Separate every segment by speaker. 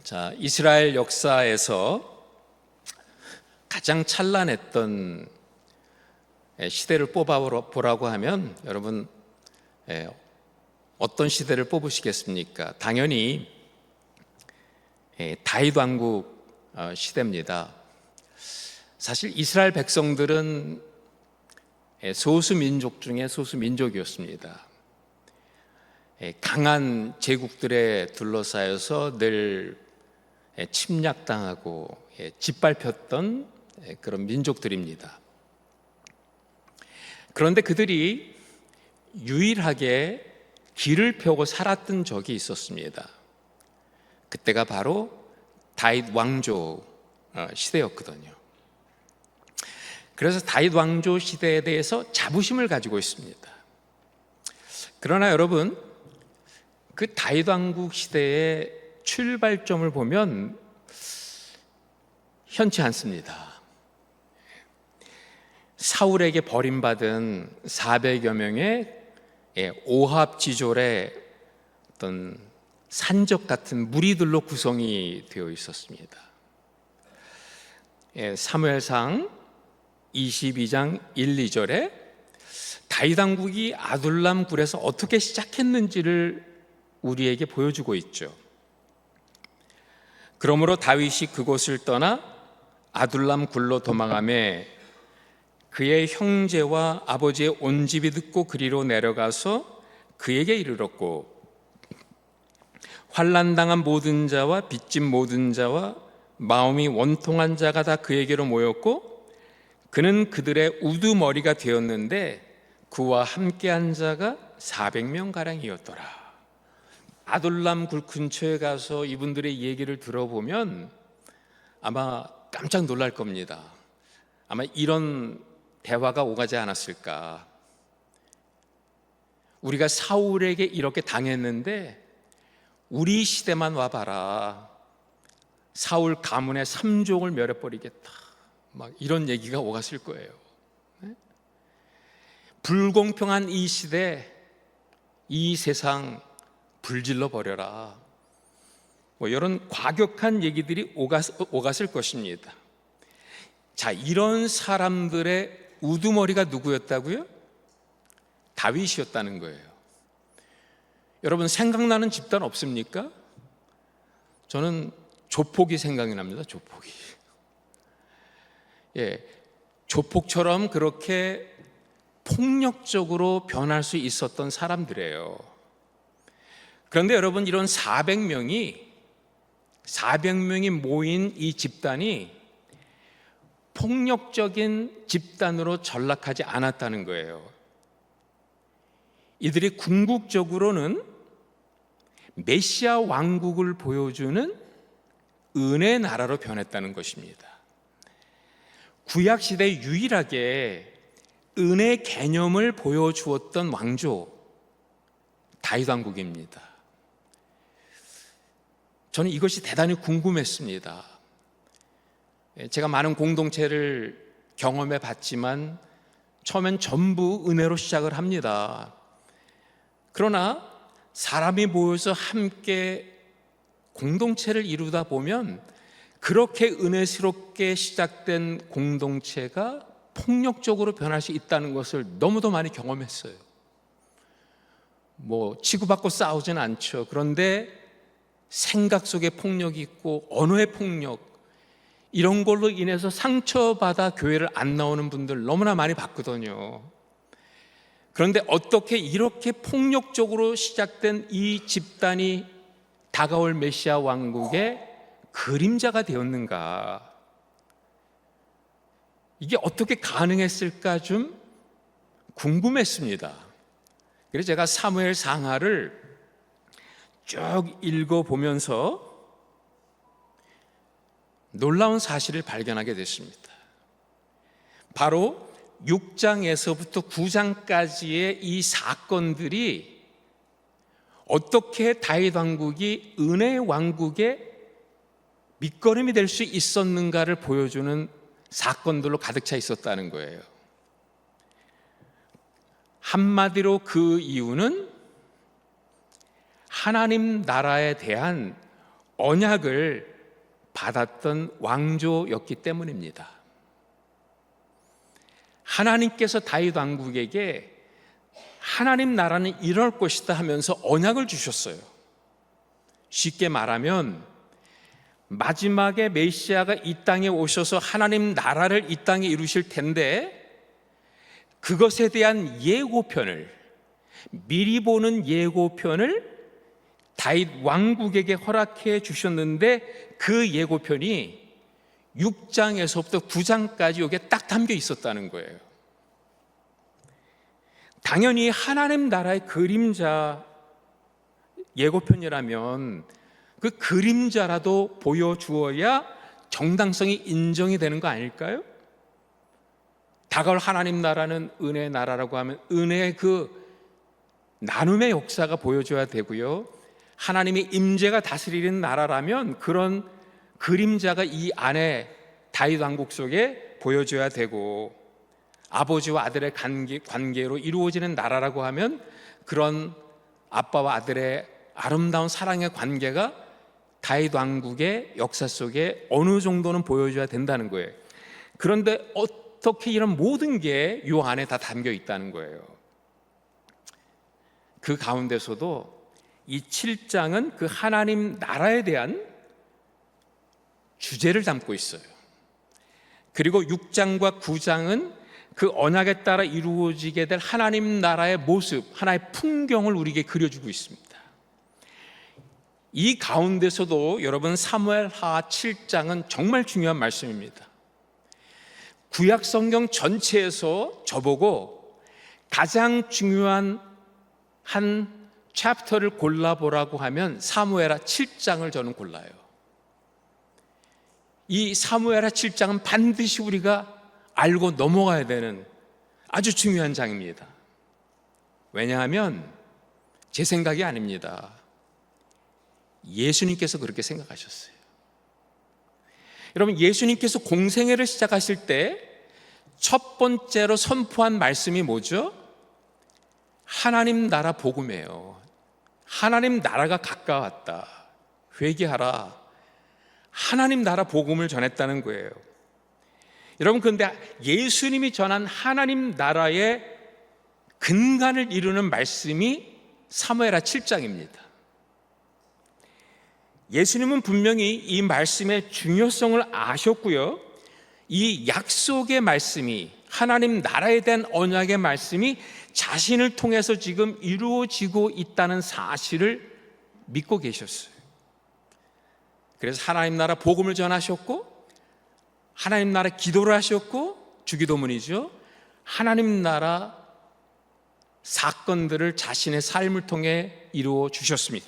Speaker 1: 자, 이스라엘 역사에서 가장 찬란했던 시대를 뽑아보라고 하면 여러분 어떤 시대를 뽑으시겠습니까? 당연히 다윗 왕국 시대입니다. 사실 이스라엘 백성들은 소수 민족 중에 소수 민족이었습니다. 강한 제국들에 둘러싸여서 늘 침략당하고 짓밟혔던 그런 민족들입니다. 그런데 그들이 유일하게 길을 펴고 살았던 적이 있었습니다. 그때가 바로 다윗 왕조 시대였거든요. 그래서 다윗 왕조 시대에 대해서 자부심을 가지고 있습니다. 그러나 여러분, 그 다윗 왕국 시대의 출발점을 보면 현치 않습니다. 사울에게 버림받은 400여 명의 오합지졸의 어떤 산적 같은 무리들로 구성이 되어 있었습니다. 사무엘상 22장 1, 2절에 다윗 왕국이 아둘람 굴에서 어떻게 시작했는지를 우리에게 보여주고 있죠. 그러므로 다윗이 그곳을 떠나 아둘람 굴로 도망하며 그의 형제와 아버지의 온 집이 듣고 그리로 내려가서 그에게 이르렀고, 환난당한 모든 자와 빚진 모든 자와 마음이 원통한 자가 다 그에게로 모였고, 그는 그들의 우두머리가 되었는데 그와 함께한 자가 400명가량이었더라. 아둘람 굴 근처에 가서 이분들의 얘기를 들어보면 아마 깜짝 놀랄 겁니다. 아마 이런 대화가 오가지 않았을까. 우리가 사울에게 이렇게 당했는데 우리 시대만 와봐라. 사울 가문의 3종을 멸해버리겠다. 막 이런 얘기가 오갔을 거예요. 불공평한 이 시대, 이 세상 불질러 버려라. 이런 과격한 얘기들이 오갔을 것입니다. 자, 이런 사람들의 우두머리가 누구였다고요? 다윗이었다는 거예요. 여러분, 생각나는 집단 없습니까? 저는 조폭이 생각이 납니다. 조폭이. 조폭처럼 그렇게 폭력적으로 변할 수 있었던 사람들이에요. 그런데 여러분, 이런 400명이 모인 이 집단이 폭력적인 집단으로 전락하지 않았다는 거예요. 이들이 궁극적으로는 메시아 왕국을 보여주는 은혜의 나라로 변했다는 것입니다. 구약시대에 유일하게 은혜의 개념을 보여주었던 왕조, 다윗 왕국입니다. 저는 이것이 대단히 궁금했습니다. 제가 많은 공동체를 경험해 봤지만 처음엔 전부 은혜로 시작을 합니다. 그러나 사람이 모여서 함께 공동체를 이루다 보면 그렇게 은혜스럽게 시작된 공동체가 폭력적으로 변할 수 있다는 것을 너무도 많이 경험했어요. 치고받고 싸우진 않죠. 그런데 생각 속에 폭력이 있고 언어의 폭력, 이런 걸로 인해서 상처받아 교회를 안 나오는 분들 너무나 많이 봤거든요. 그런데 어떻게 이렇게 폭력적으로 시작된 이 집단이 다가올 메시아 왕국의 그림자가 되었는가? 이게 어떻게 가능했을까 좀 궁금했습니다. 그래서 제가 사무엘 상하를 쭉 읽어보면서 놀라운 사실을 발견하게 됐습니다. 바로 6장에서부터 9장까지의 이 사건들이 어떻게 다윗 왕국이 은혜의 왕국의 밑거름이 될 수 있었는가를 보여주는 사건들로 가득 차 있었다는 거예요. 한마디로 그 이유는 하나님 나라에 대한 언약을 받았던 왕조였기 때문입니다. 하나님께서 다윗 왕국에게 하나님 나라는 이럴 것이다 하면서 언약을 주셨어요. 쉽게 말하면 마지막에 메시아가 이 땅에 오셔서 하나님 나라를 이 땅에 이루실 텐데, 그것에 대한 예고편을, 미리 보는 예고편을 다윗 왕국에게 허락해 주셨는데, 그 예고편이 6장에서부터 9장까지 여기에 딱 담겨 있었다는 거예요. 당연히 하나님 나라의 그림자 예고편이라면 그 그림자라도 보여주어야 정당성이 인정이 되는 거 아닐까요? 다가올 하나님 나라는 은혜의 나라라고 하면 은혜의 그 나눔의 역사가 보여줘야 되고요, 하나님의 임재가 다스리는 나라라면 그런 그림자가 이 안에 다윗 왕국 속에 보여줘야 되고, 아버지와 아들의 관계로 이루어지는 나라라고 하면 그런 아빠와 아들의 아름다운 사랑의 관계가 다윗 왕국의 역사 속에 어느 정도는 보여줘야 된다는 거예요. 그런데 어떻게 이런 모든 게 이 안에 다 담겨 있다는 거예요. 그 가운데서도 이 7장은 그 하나님 나라에 대한 주제를 담고 있어요. 그리고 6장과 9장은 그 언약에 따라 이루어지게 될 하나님 나라의 모습, 하나의 풍경을 우리에게 그려주고 있습니다. 이 가운데서도 여러분, 사무엘하 7장은 정말 중요한 말씀입니다. 구약 성경 전체에서 저보고 가장 중요한 한 챕터를 골라보라고 하면 사무엘하 7장을 저는 골라요. 이 사무엘하 7장은 반드시 우리가 알고 넘어가야 되는 아주 중요한 장입니다. 왜냐하면 제 생각이 아닙니다. 예수님께서 그렇게 생각하셨어요. 여러분, 예수님께서 공생애를 시작하실 때 첫 번째로 선포한 말씀이 뭐죠? 하나님 나라 복음이에요. 하나님 나라가 가까웠다, 회개하라, 하나님 나라 복음을 전했다는 거예요. 여러분, 그런데 예수님이 전한 하나님 나라의 근간을 이루는 말씀이 사무엘하 7장입니다. 예수님은 분명히 이 말씀의 중요성을 아셨고요, 이 약속의 말씀이, 하나님 나라에 대한 언약의 말씀이 자신을 통해서 지금 이루어지고 있다는 사실을 믿고 계셨어요. 그래서 하나님 나라 복음을 전하셨고, 하나님 나라 기도를 하셨고, 주기도문이죠, 하나님 나라 사건들을 자신의 삶을 통해 이루어 주셨습니다.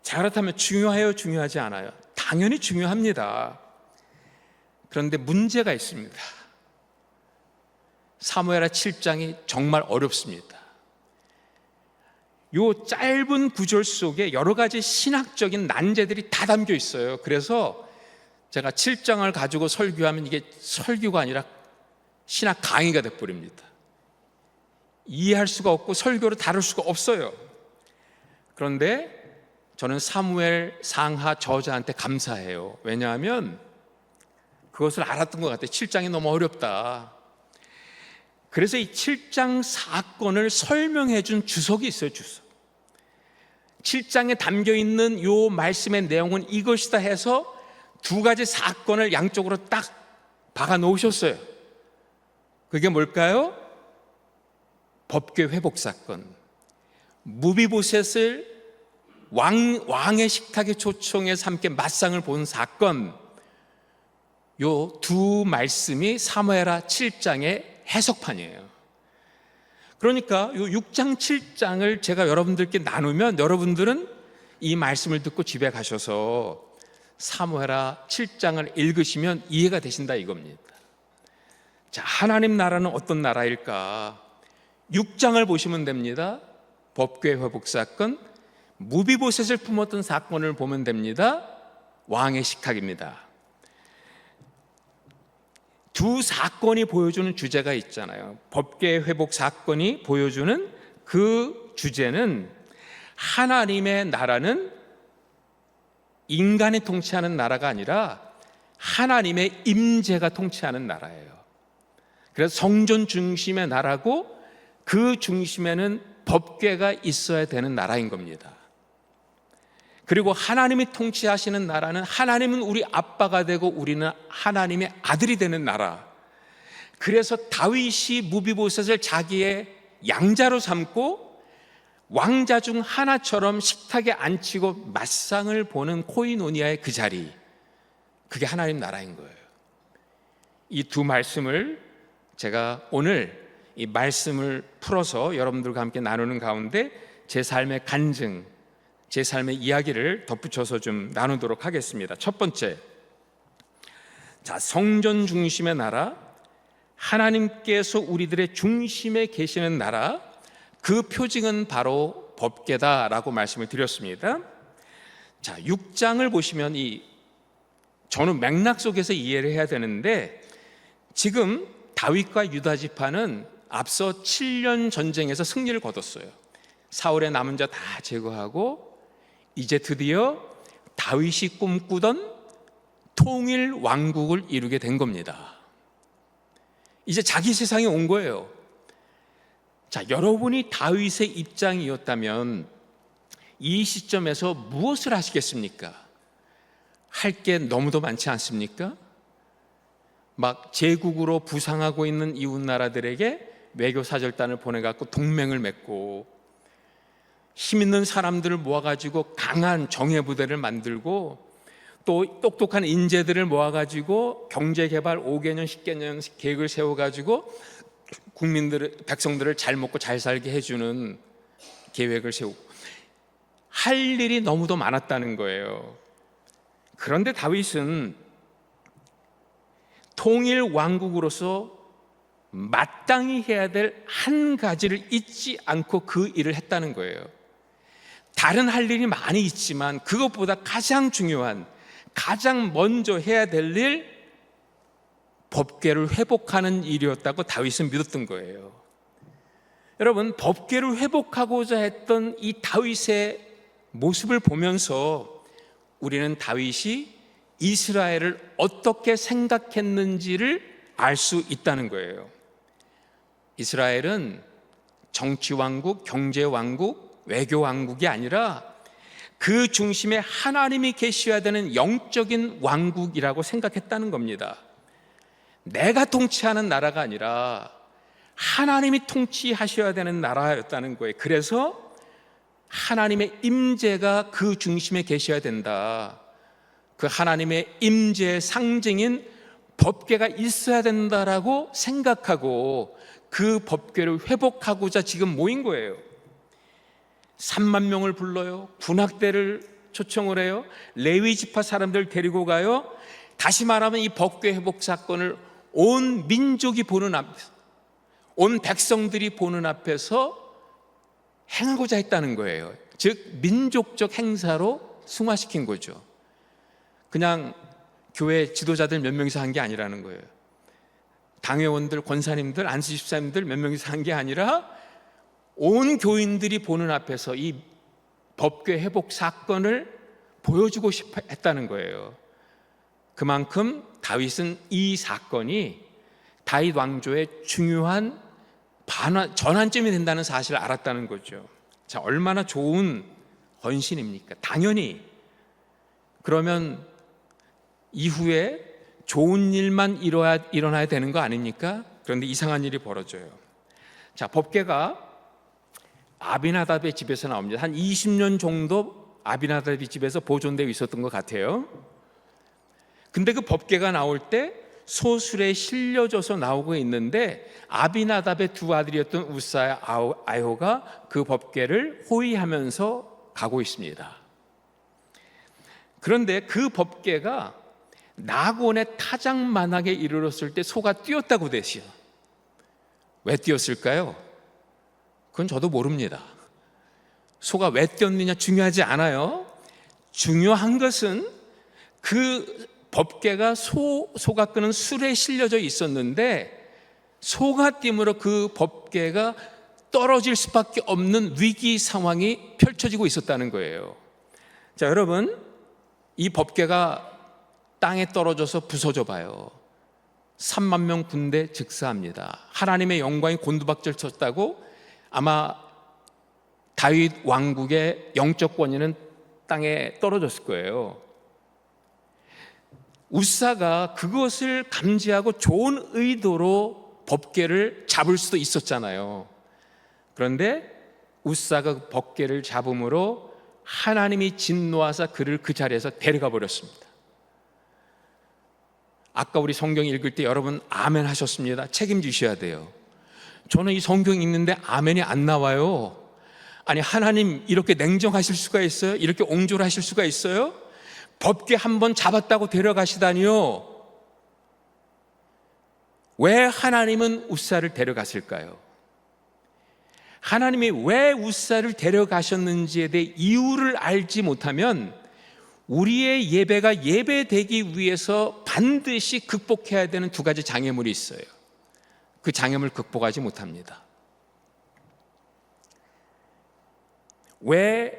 Speaker 1: 자, 그렇다면 중요해요, 중요하지 않아요? 당연히 중요합니다. 그런데 문제가 있습니다. 사무엘하 7장이 정말 어렵습니다. 이 짧은 구절 속에 여러 가지 신학적인 난제들이 다 담겨 있어요. 그래서 제가 7장을 가지고 설교하면 이게 설교가 아니라 신학 강의가 돼버립니다. 이해할 수가 없고 설교를 다룰 수가 없어요. 그런데 저는 사무엘 상하 저자한테 감사해요. 왜냐하면 그것을 알았던 것 같아요. 7장이 너무 어렵다. 그래서 이 7장 사건을 설명해 준 주석이 있어요. 주석. 7장에 담겨 있는 이 말씀의 내용은 이것이다 해서 두 가지 사건을 양쪽으로 딱 박아 놓으셨어요. 그게 뭘까요? 법궤 회복 사건, 무비보셋을 왕의 식탁에 초청해서 함께 맞상을 본 사건, 요 두 말씀이 사무엘하 7장의 해석판이에요. 그러니까 요 6장 7장을 제가 여러분들께 나누면 여러분들은 이 말씀을 듣고 집에 가셔서 사무엘하 7장을 읽으시면 이해가 되신다 이겁니다. 자, 하나님 나라는 어떤 나라일까? 6장을 보시면 됩니다. 법궤 회복 사건, 무비보셋을 품었던 사건을 보면 됩니다. 왕의 식탁입니다. 두 사건이 보여주는 주제가 있잖아요. 법궤 회복 사건이 보여주는 그 주제는 하나님의 나라는 인간이 통치하는 나라가 아니라 하나님의 임재가 통치하는 나라예요. 그래서 성전 중심의 나라고 그 중심에는 법궤가 있어야 되는 나라인 겁니다. 그리고 하나님이 통치하시는 나라는 하나님은 우리 아빠가 되고 우리는 하나님의 아들이 되는 나라. 그래서 다윗이 무비보셋을 자기의 양자로 삼고 왕자 중 하나처럼 식탁에 앉히고 맞상을 보는 코이노니아의 그 자리, 그게 하나님 나라인 거예요. 이 두 말씀을 제가 오늘 이 말씀을 풀어서 여러분들과 함께 나누는 가운데 제 삶의 간증, 제 삶의 이야기를 덧붙여서 좀 나누도록 하겠습니다. 첫 번째, 자, 성전 중심의 나라, 하나님께서 우리들의 중심에 계시는 나라, 그 표징은 바로 법궤다라고 말씀을 드렸습니다. 자, 6장을 보시면 저는 맥락 속에서 이해를 해야 되는데, 지금 다윗과 유다 지파는 앞서 7년 전쟁에서 승리를 거뒀어요. 사울의 남은 자 다 제거하고 이제 드디어 다윗이 꿈꾸던 통일 왕국을 이루게 된 겁니다. 이제 자기 세상에 온 거예요. 자, 여러분이 다윗의 입장이었다면 이 시점에서 무엇을 하시겠습니까? 할 게 너무도 많지 않습니까? 막 제국으로 부상하고 있는 이웃 나라들에게 외교사절단을 보내갖고 동맹을 맺고, 힘 있는 사람들을 모아가지고 강한 정예부대를 만들고, 또 똑똑한 인재들을 모아가지고 경제개발 5개년, 10개년 계획을 세워가지고 백성들을 잘 먹고 잘 살게 해주는 계획을 세우고, 할 일이 너무도 많았다는 거예요. 그런데 다윗은 통일 왕국으로서 마땅히 해야 될 한 가지를 잊지 않고 그 일을 했다는 거예요. 다른 할 일이 많이 있지만 그것보다 가장 중요한, 가장 먼저 해야 될 일, 법궤를 회복하는 일이었다고 다윗은 믿었던 거예요. 여러분, 법궤를 회복하고자 했던 이 다윗의 모습을 보면서 우리는 다윗이 이스라엘을 어떻게 생각했는지를 알 수 있다는 거예요. 이스라엘은 정치왕국, 경제왕국, 외교왕국이 아니라 그 중심에 하나님이 계셔야 되는 영적인 왕국이라고 생각했다는 겁니다. 내가 통치하는 나라가 아니라 하나님이 통치하셔야 되는 나라였다는 거예요. 그래서 하나님의 임재가 그 중심에 계셔야 된다. 그 하나님의 임재의 상징인 법궤가 있어야 된다라고 생각하고 그 법궤를 회복하고자 지금 모인 거예요. 3만 명을 불러요. 군악대를 초청을 해요. 레위 지파 사람들 데리고 가요. 다시 말하면 이 법궤 회복 사건을 온 민족이 보는 앞에서, 온 백성들이 보는 앞에서 행하고자 했다는 거예요. 즉 민족적 행사로 승화시킨 거죠. 그냥 교회 지도자들 몇 명이서 한 게 아니라는 거예요. 당회원들, 권사님들, 안수 집사님들 몇 명이서 한 게 아니라 온 교인들이 보는 앞에서 이 법궤 회복 사건을 보여주고 싶어 했다는 거예요. 그만큼 다윗은 이 사건이 다윗 왕조의 중요한 전환점이 된다는 사실을 알았다는 거죠. 자, 얼마나 좋은 헌신입니까? 당연히 그러면 이후에 좋은 일만 일어나야 되는 거 아닙니까? 그런데 이상한 일이 벌어져요. 자, 법궤가 아비나답의 집에서 나옵니다. 한 20년 정도 아비나답의 집에서 보존되어 있었던 것 같아요. 근데 그 법궤가 나올 때 소술에 실려져서 나오고 있는데, 아비나답의 두 아들이었던 우사야, 아효가 그 법궤를 호위하면서 가고 있습니다. 그런데 그 법궤가 나곤의 타작만하게 이르렀을 때 소가 뛰었다고 되시요. 왜 뛰었을까요? 그건 저도 모릅니다. 소가 왜 뛰었느냐 중요하지 않아요. 중요한 것은 그 법궤가 소가 끄는 술에 실려져 있었는데, 소가 띠므로 그 법궤가 떨어질 수밖에 없는 위기 상황이 펼쳐지고 있었다는 거예요. 자, 여러분, 이 법궤가 땅에 떨어져서 부서져 봐요. 3만 명 군대 즉사합니다. 하나님의 영광이 곤두박질 쳤다고 아마 다윗 왕국의 영적 권위는 땅에 떨어졌을 거예요. 우사가 그것을 감지하고 좋은 의도로 법궤를 잡을 수도 있었잖아요. 그런데 우사가 그 법궤를 잡음으로 하나님이 진노하사 그를 그 자리에서 데려가 버렸습니다. 아까 우리 성경 읽을 때 여러분 아멘 하셨습니다. 책임지셔야 돼요. 저는 이 성경 읽는데 아멘이 안 나와요. 아니, 하나님 이렇게 냉정하실 수가 있어요? 이렇게 옹졸하실 수가 있어요? 법궤 한번 잡았다고 데려가시다니요. 왜 하나님은 우사를 데려갔을까요? 하나님이 왜 우사를 데려가셨는지에 대해 이유를 알지 못하면 우리의 예배가 예배되기 위해서 반드시 극복해야 되는 두 가지 장애물이 있어요. 그 장애물을 극복하지 못합니다. 왜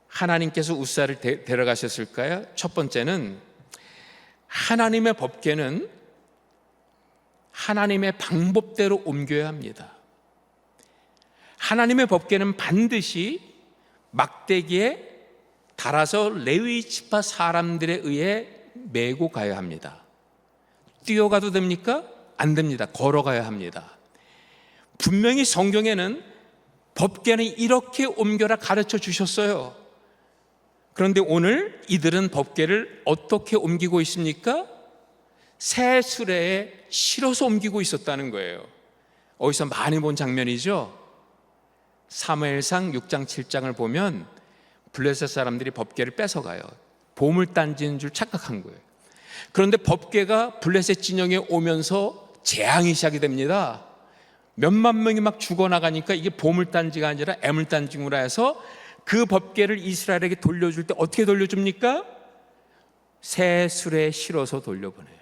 Speaker 1: 하나님께서 우사를 데려가셨을까요? 첫 번째는 하나님의 법궤는 하나님의 방법대로 옮겨야 합니다. 하나님의 법궤는 반드시 막대기에 달아서 레위 지파 사람들에 의해 메고 가야 합니다. 뛰어가도 됩니까? 안 됩니다. 걸어가야 합니다. 분명히 성경에는 법궤는 이렇게 옮겨라 가르쳐 주셨어요. 그런데 오늘 이들은 법궤를 어떻게 옮기고 있습니까? 새 수레에 실어서 옮기고 있었다는 거예요. 어디서 많이 본 장면이죠? 사무엘상 6장 7장을 보면 블레셋 사람들이 법궤를 뺏어가요. 보물단지인 줄 착각한 거예요. 그런데 법궤가 블레셋 진영에 오면서 재앙이 시작이 됩니다. 몇만 명이 막 죽어나가니까 이게 보물단지가 아니라 애물단지구나 해서 그 법궤를 이스라엘에게 돌려줄 때 어떻게 돌려줍니까? 새 수레에 실어서 돌려보내요.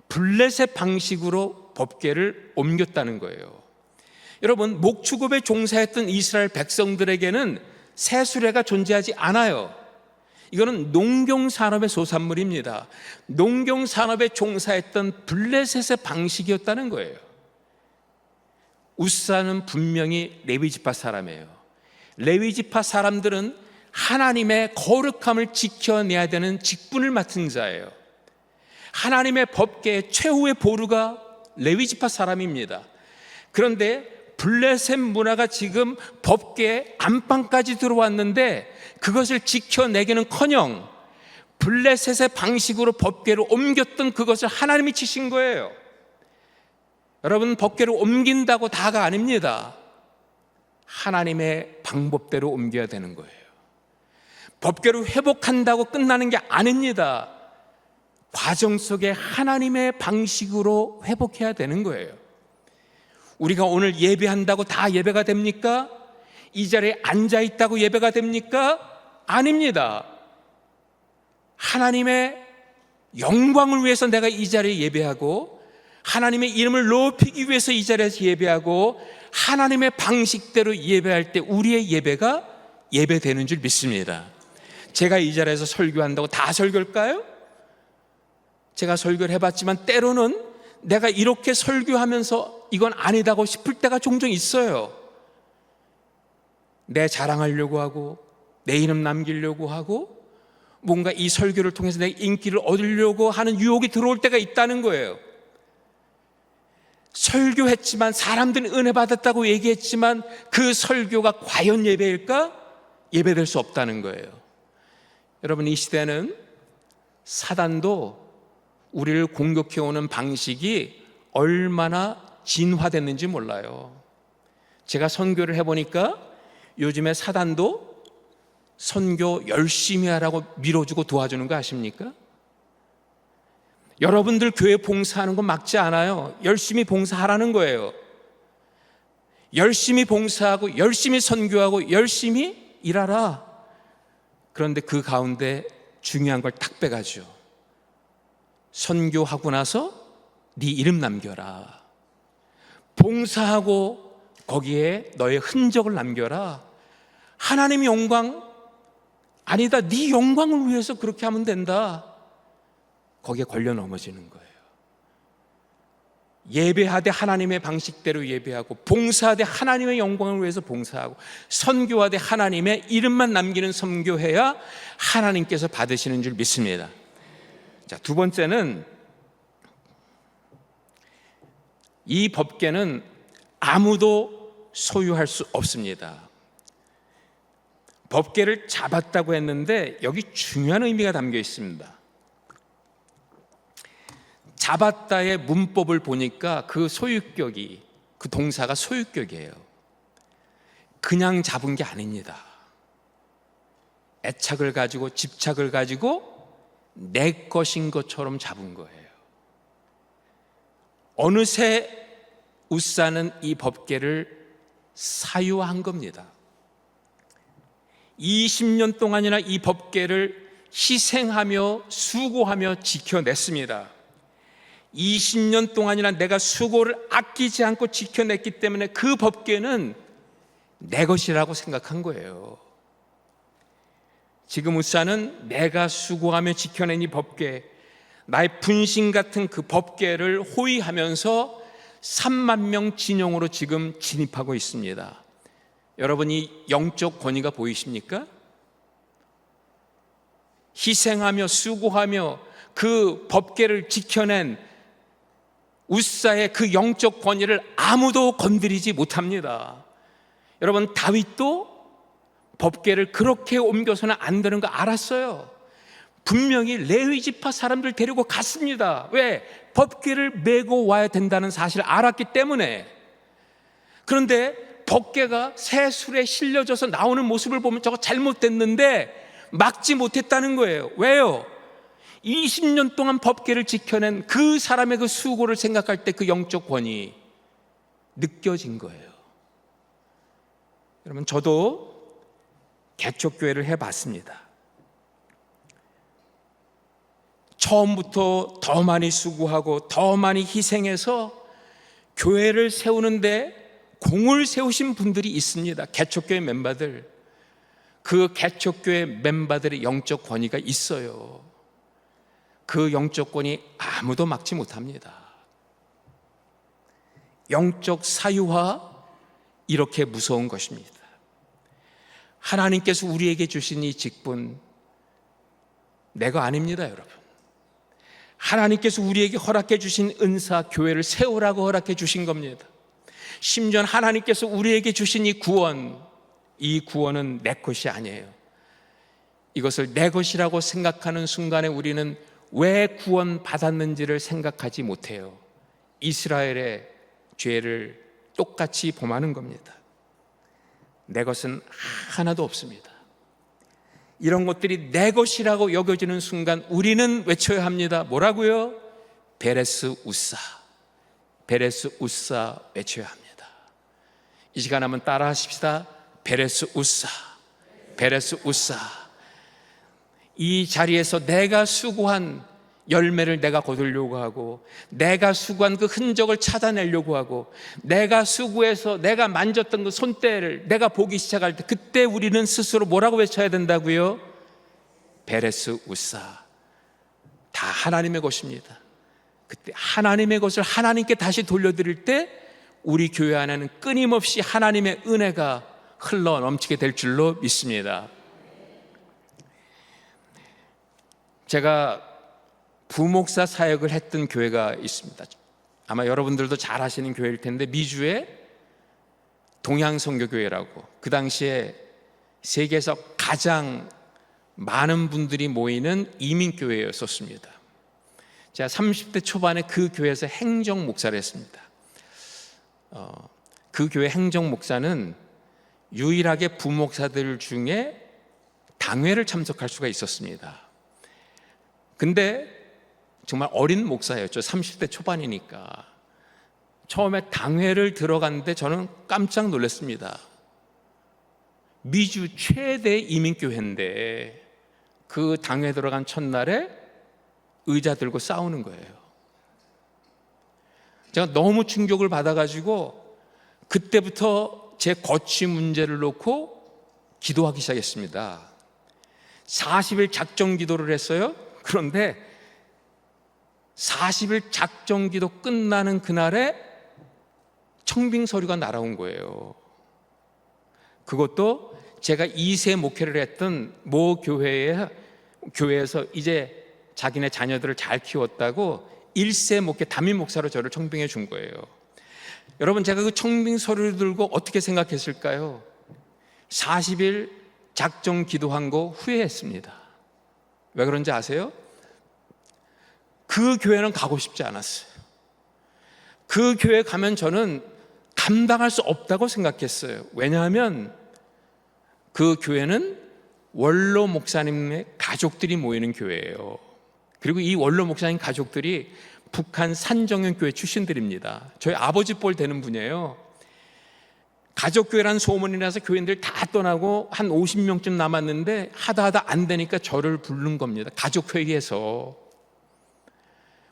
Speaker 1: 블레셋 방식으로 법궤를 옮겼다는 거예요. 여러분, 목축업에 종사했던 이스라엘 백성들에게는 새 수레가 존재하지 않아요. 이거는 농경산업의 소산물입니다. 농경산업에 종사했던 블레셋의 방식이었다는 거예요. 우사는 분명히 레위지파 사람이에요. 레위지파 사람들은 하나님의 거룩함을 지켜내야 되는 직분을 맡은 자예요. 하나님의 법궤의 최후의 보루가 레위지파 사람입니다. 그런데 블레셋 문화가 지금 법궤 안방까지 들어왔는데 그것을 지켜내기는커녕 블레셋의 방식으로 법궤를 옮겼던 그것을 하나님이 치신 거예요. 여러분, 법궤를 옮긴다고 다가 아닙니다. 하나님의 방법대로 옮겨야 되는 거예요. 법궤를 회복한다고 끝나는 게 아닙니다. 과정 속에 하나님의 방식으로 회복해야 되는 거예요. 우리가 오늘 예배한다고 다 예배가 됩니까? 이 자리에 앉아 있다고 예배가 됩니까? 아닙니다. 하나님의 영광을 위해서 내가 이 자리에 예배하고 하나님의 이름을 높이기 위해서 이 자리에서 예배하고 하나님의 방식대로 예배할 때 우리의 예배가 예배되는 줄 믿습니다. 제가 이 자리에서 설교한다고 다 설교일까요? 제가 설교를 해봤지만 때로는 내가 이렇게 설교하면서 이건 아니다고 싶을 때가 종종 있어요. 내 자랑하려고 하고 내 이름 남기려고 하고 뭔가 이 설교를 통해서 내 인기를 얻으려고 하는 유혹이 들어올 때가 있다는 거예요. 설교했지만 사람들은 은혜 받았다고 얘기했지만 그 설교가 과연 예배일까? 예배될 수 없다는 거예요. 여러분, 이 시대는 사단도 우리를 공격해오는 방식이 얼마나 진화됐는지 몰라요. 제가 선교를 해보니까 요즘에 사단도 선교 열심히 하라고 밀어주고 도와주는 거 아십니까? 여러분들 교회 봉사하는 거 막지 않아요. 열심히 봉사하라는 거예요. 열심히 봉사하고 열심히 선교하고 열심히 일하라. 그런데 그 가운데 중요한 걸 딱 빼가죠. 선교하고 나서 네 이름 남겨라. 봉사하고 거기에 너의 흔적을 남겨라. 하나님의 영광 아니다, 네 영광을 위해서 그렇게 하면 된다. 거기에 걸려 넘어지는 거예요. 예배하되 하나님의 방식대로 예배하고, 봉사하되 하나님의 영광을 위해서 봉사하고, 선교하되 하나님의 이름만 남기는 선교해야 하나님께서 받으시는 줄 믿습니다. 자, 두 번째는 이 법궤는 아무도 소유할 수 없습니다. 법궤를 잡았다고 했는데 여기 중요한 의미가 담겨 있습니다. 잡았다의 문법을 보니까 그 소유격이, 그 동사가 소유격이에요. 그냥 잡은 게 아닙니다. 애착을 가지고, 집착을 가지고 내 것인 것처럼 잡은 거예요. 어느새 웃사는 이 법궤를 사유한 겁니다. 20년 동안이나 이 법궤를 희생하며 수고하며 지켜냈습니다. 20년 동안이나 내가 수고를 아끼지 않고 지켜냈기 때문에 그 법궤는 내 것이라고 생각한 거예요. 지금 웃사는 내가 수고하며 지켜낸 이 법궤, 나의 분신 같은 그 법궤를 호위하면서 3만 명 진영으로 지금 진입하고 있습니다. 여러분, 이 영적 권위가 보이십니까? 희생하며 수고하며 그 법궤를 지켜낸 웃사의 그 영적 권위를 아무도 건드리지 못합니다. 여러분, 다윗도 법궤를 그렇게 옮겨서는 안 되는 거 알았어요. 분명히 레위 지파 사람들 데리고 갔습니다. 왜? 법궤를 메고 와야 된다는 사실을 알았기 때문에. 그런데 법궤가 새술에 실려져서 나오는 모습을 보면 저거 잘못됐는데 막지 못했다는 거예요. 왜요? 20년 동안 법궤를 지켜낸 그 사람의 그 수고를 생각할 때 그 영적 권위 느껴진 거예요. 여러분, 저도 개척교회를 해봤습니다. 처음부터 더 많이 수고하고 더 많이 희생해서 교회를 세우는데 공을 세우신 분들이 있습니다. 개척교회 멤버들. 그 개척교회 멤버들의 영적 권위가 있어요. 그 영적 권위 아무도 막지 못합니다. 영적 사유화, 이렇게 무서운 것입니다. 하나님께서 우리에게 주신 이 직분 내가 아닙니다, 여러분. 하나님께서 우리에게 허락해 주신 은사, 교회를 세우라고 허락해 주신 겁니다. 심지어 하나님께서 우리에게 주신 이 구원은 내 것이 아니에요. 이것을 내 것이라고 생각하는 순간에 우리는 왜 구원 받았는지를 생각하지 못해요. 이스라엘의 죄를 똑같이 범하는 겁니다. 내 것은 하나도 없습니다. 이런 것들이 내 것이라고 여겨지는 순간 우리는 외쳐야 합니다. 뭐라고요? 베레스 우사, 베레스 우사 외쳐야 합니다. 이 시간 한번 따라 하십시다. 베레스 우사, 베레스 우사. 이 자리에서 내가 수고한 열매를 내가 거두려고 하고, 내가 수고한 그 흔적을 찾아내려고 하고, 내가 수고해서 내가 만졌던 그 손때를 내가 보기 시작할 때, 그때 우리는 스스로 뭐라고 외쳐야 된다고요? 베레스 우사. 다 하나님의 것입니다. 그때 하나님의 것을 하나님께 다시 돌려드릴 때 우리 교회 안에는 끊임없이 하나님의 은혜가 흘러 넘치게 될 줄로 믿습니다. 제가 부목사 사역을 했던 교회가 있습니다. 아마 여러분들도 잘 아시는 교회일 텐데, 미주의 동양선교교회라고, 그 당시에 세계에서 가장 많은 분들이 모이는 이민교회였었습니다. 제가 30대 초반에 그 교회에서 행정 목사를 했습니다. 그 교회 행정 목사는 유일하게 부목사들 중에 당회를 참석할 수가 있었습니다. 근데 정말 어린 목사였죠. 30대 초반이니까. 처음에 당회를 들어갔는데 저는 깜짝 놀랐습니다. 미주 최대 이민교회인데 그 당회 들어간 첫날에 의자 들고 싸우는 거예요. 제가 너무 충격을 받아가지고 그때부터 제 거취 문제를 놓고 기도하기 시작했습니다. 40일 작정 기도를 했어요. 그런데 40일 작정 기도 끝나는 그날에 청빙 서류가 날아온 거예요. 그것도 제가 2세 목회를 했던 모 교회에서 이제 자기네 자녀들을 잘 키웠다고 1세 목회 담임 목사로 저를 청빙해 준 거예요. 여러분, 제가 그 청빙 서류를 들고 어떻게 생각했을까요? 40일 작정 기도한 거 후회했습니다. 왜 그런지 아세요? 그 교회는 가고 싶지 않았어요. 그 교회 가면 저는 감당할 수 없다고 생각했어요. 왜냐하면 그 교회는 원로 목사님의 가족들이 모이는 교회예요. 그리고 이 원로 목사님 가족들이 북한 산정연교회 출신들입니다. 저희 아버지 뻘 되는 분이에요. 가족교회라는 소문이 나서 교인들 다 떠나고 한 50명쯤 남았는데 하다 안 되니까 저를 부른 겁니다. 가족회의에서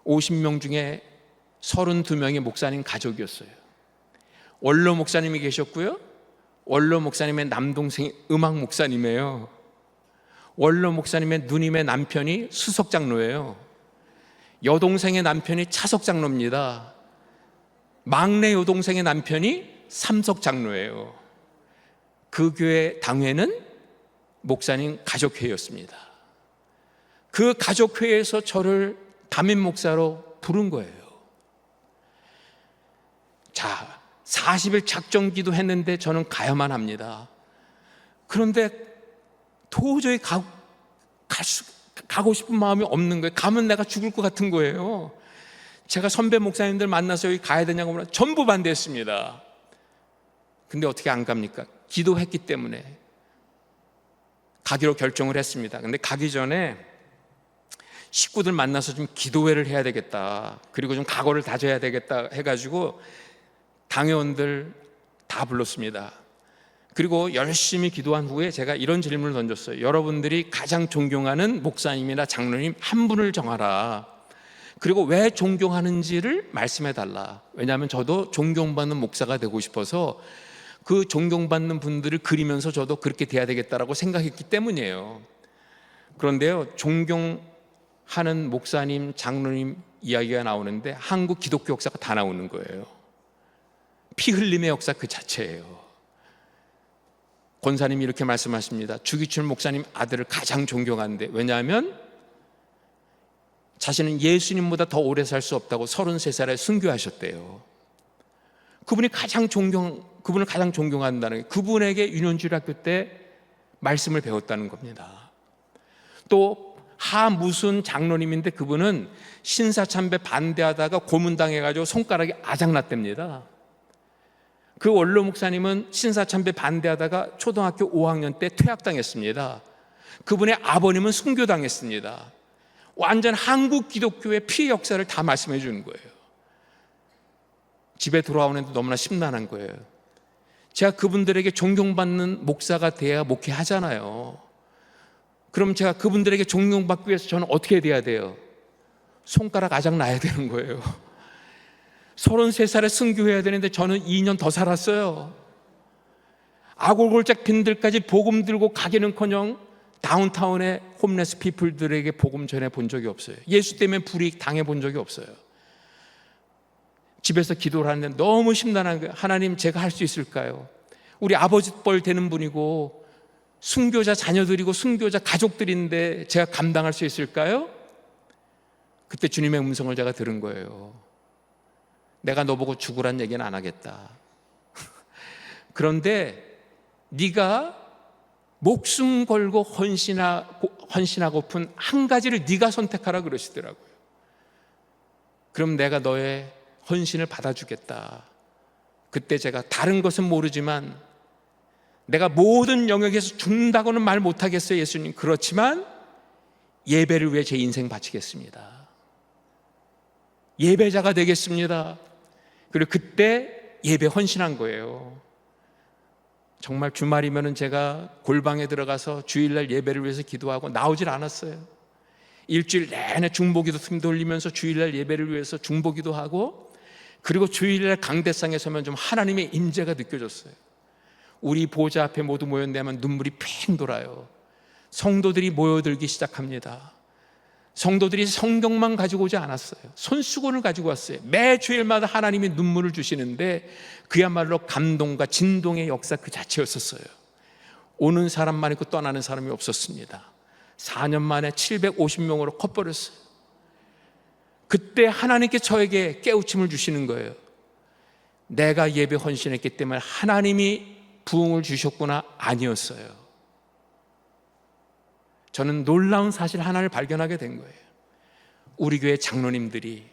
Speaker 1: 50명 중에 32명이 목사님 가족이었어요. 원로 목사님이 계셨고요, 원로 목사님의 남동생이 음악 목사님이에요. 원로 목사님의 누님의 남편이 수석장로예요. 여동생의 남편이 차석장로입니다. 막내 여동생의 남편이 삼석장로예요. 그 교회 당회는 목사님 가족회의였습니다. 그 가족회의에서 저를 담임 목사로 부른 거예요. 자, 40일 작정 기도했는데 저는 가야만 합니다. 그런데 도저히 가고 싶은 마음이 없는 거예요. 가면 내가 죽을 것 같은 거예요. 제가 선배 목사님들 만나서 여기 가야 되냐고 물으면 전부 반대했습니다. 근데 어떻게 안 갑니까? 기도했기 때문에 가기로 결정을 했습니다. 근데 가기 전에 식구들 만나서 좀 기도회를 해야 되겠다, 그리고 좀 각오를 다져야 되겠다 해가지고 당회원들 다 불렀습니다. 그리고 열심히 기도한 후에 제가 이런 질문을 던졌어요. 여러분들이 가장 존경하는 목사님이나 장로님 한 분을 정하라. 그리고 왜 존경하는지를 말씀해 달라. 왜냐하면 저도 존경받는 목사가 되고 싶어서 그 존경받는 분들을 그리면서 저도 그렇게 돼야 되겠다라고 생각했기 때문이에요. 그런데요, 존경하는 목사님, 장로님 이야기가 나오는데 한국 기독교 역사가 다 나오는 거예요. 피 흘림의 역사 그 자체예요. 권사님이 이렇게 말씀하십니다. 주기철 목사님 아들을 가장 존경하는데, 왜냐하면 자신은 예수님보다 더 오래 살 수 없다고 33살에 순교하셨대요. 그분을 가장 존경한다는 게 그분에게 유년주일학교 때 말씀을 배웠다는 겁니다. 또 무슨 장로님인데 그분은 신사참배 반대하다가 고문당해가지고 손가락이 아작났답니다. 그 원로 목사님은 신사참배 반대하다가 초등학교 5학년 때 퇴학당했습니다. 그분의 아버님은 순교당했습니다. 완전 한국 기독교의 피해 역사를 다 말씀해 주는 거예요. 집에 돌아오는데 너무나 심란한 거예요. 제가 그분들에게 존경받는 목사가 돼야 목회하잖아요. 그럼 제가 그분들에게 존경받기 위해서 저는 어떻게 돼야 돼요? 손가락 아작 나야 되는 거예요. 33살에 순교해야 되는데 저는 2년 더 살았어요. 아골골짝 빈들까지 복음 들고 가기는커녕 다운타운의 홈레스 피플들에게 복음 전해 본 적이 없어요. 예수 때문에 불이익 당해 본 적이 없어요. 집에서 기도를 하는데 너무 심란한 거예요. 하나님, 제가 할 수 있을까요? 우리 아버지 뻘 되는 분이고 순교자 자녀들이고 순교자 가족들인데 제가 감당할 수 있을까요? 그때 주님의 음성을 제가 들은 거예요. 내가 너보고 죽으란 얘기는 안 하겠다. 그런데 네가 목숨 걸고 헌신하고픈 한 가지를 네가 선택하라 그러시더라고요. 그럼 내가 너의 헌신을 받아주겠다. 그때 제가 다른 것은 모르지만 내가 모든 영역에서 준다고는 말 못하겠어요, 예수님. 그렇지만 예배를 위해 제 인생 바치겠습니다. 예배자가 되겠습니다. 그리고 그때 예배 헌신한 거예요. 정말 주말이면은 제가 골방에 들어가서 주일날 예배를 위해서 기도하고 나오질 않았어요. 일주일 내내 중보기도 틈 돌리면서 주일날 예배를 위해서 중보기도 하고, 그리고 주일날 강대상에 서면 좀 하나님의 임재가 느껴졌어요. 우리 보좌 앞에 모두 모였는데 하면 눈물이 팽 돌아요. 성도들이 모여들기 시작합니다. 성도들이 성경만 가지고 오지 않았어요. 손수건을 가지고 왔어요. 매 주일마다 하나님이 눈물을 주시는데 그야말로 감동과 진동의 역사 그 자체였었어요. 오는 사람만 있고 떠나는 사람이 없었습니다. 4년 만에 750명으로 커버렸어요. 그때 하나님께 저에게 깨우침을 주시는 거예요. 내가 예배 헌신했기 때문에 하나님이 부흥을 주셨구나. 아니었어요. 저는 놀라운 사실 하나를 발견하게 된 거예요. 우리 교회 장로님들이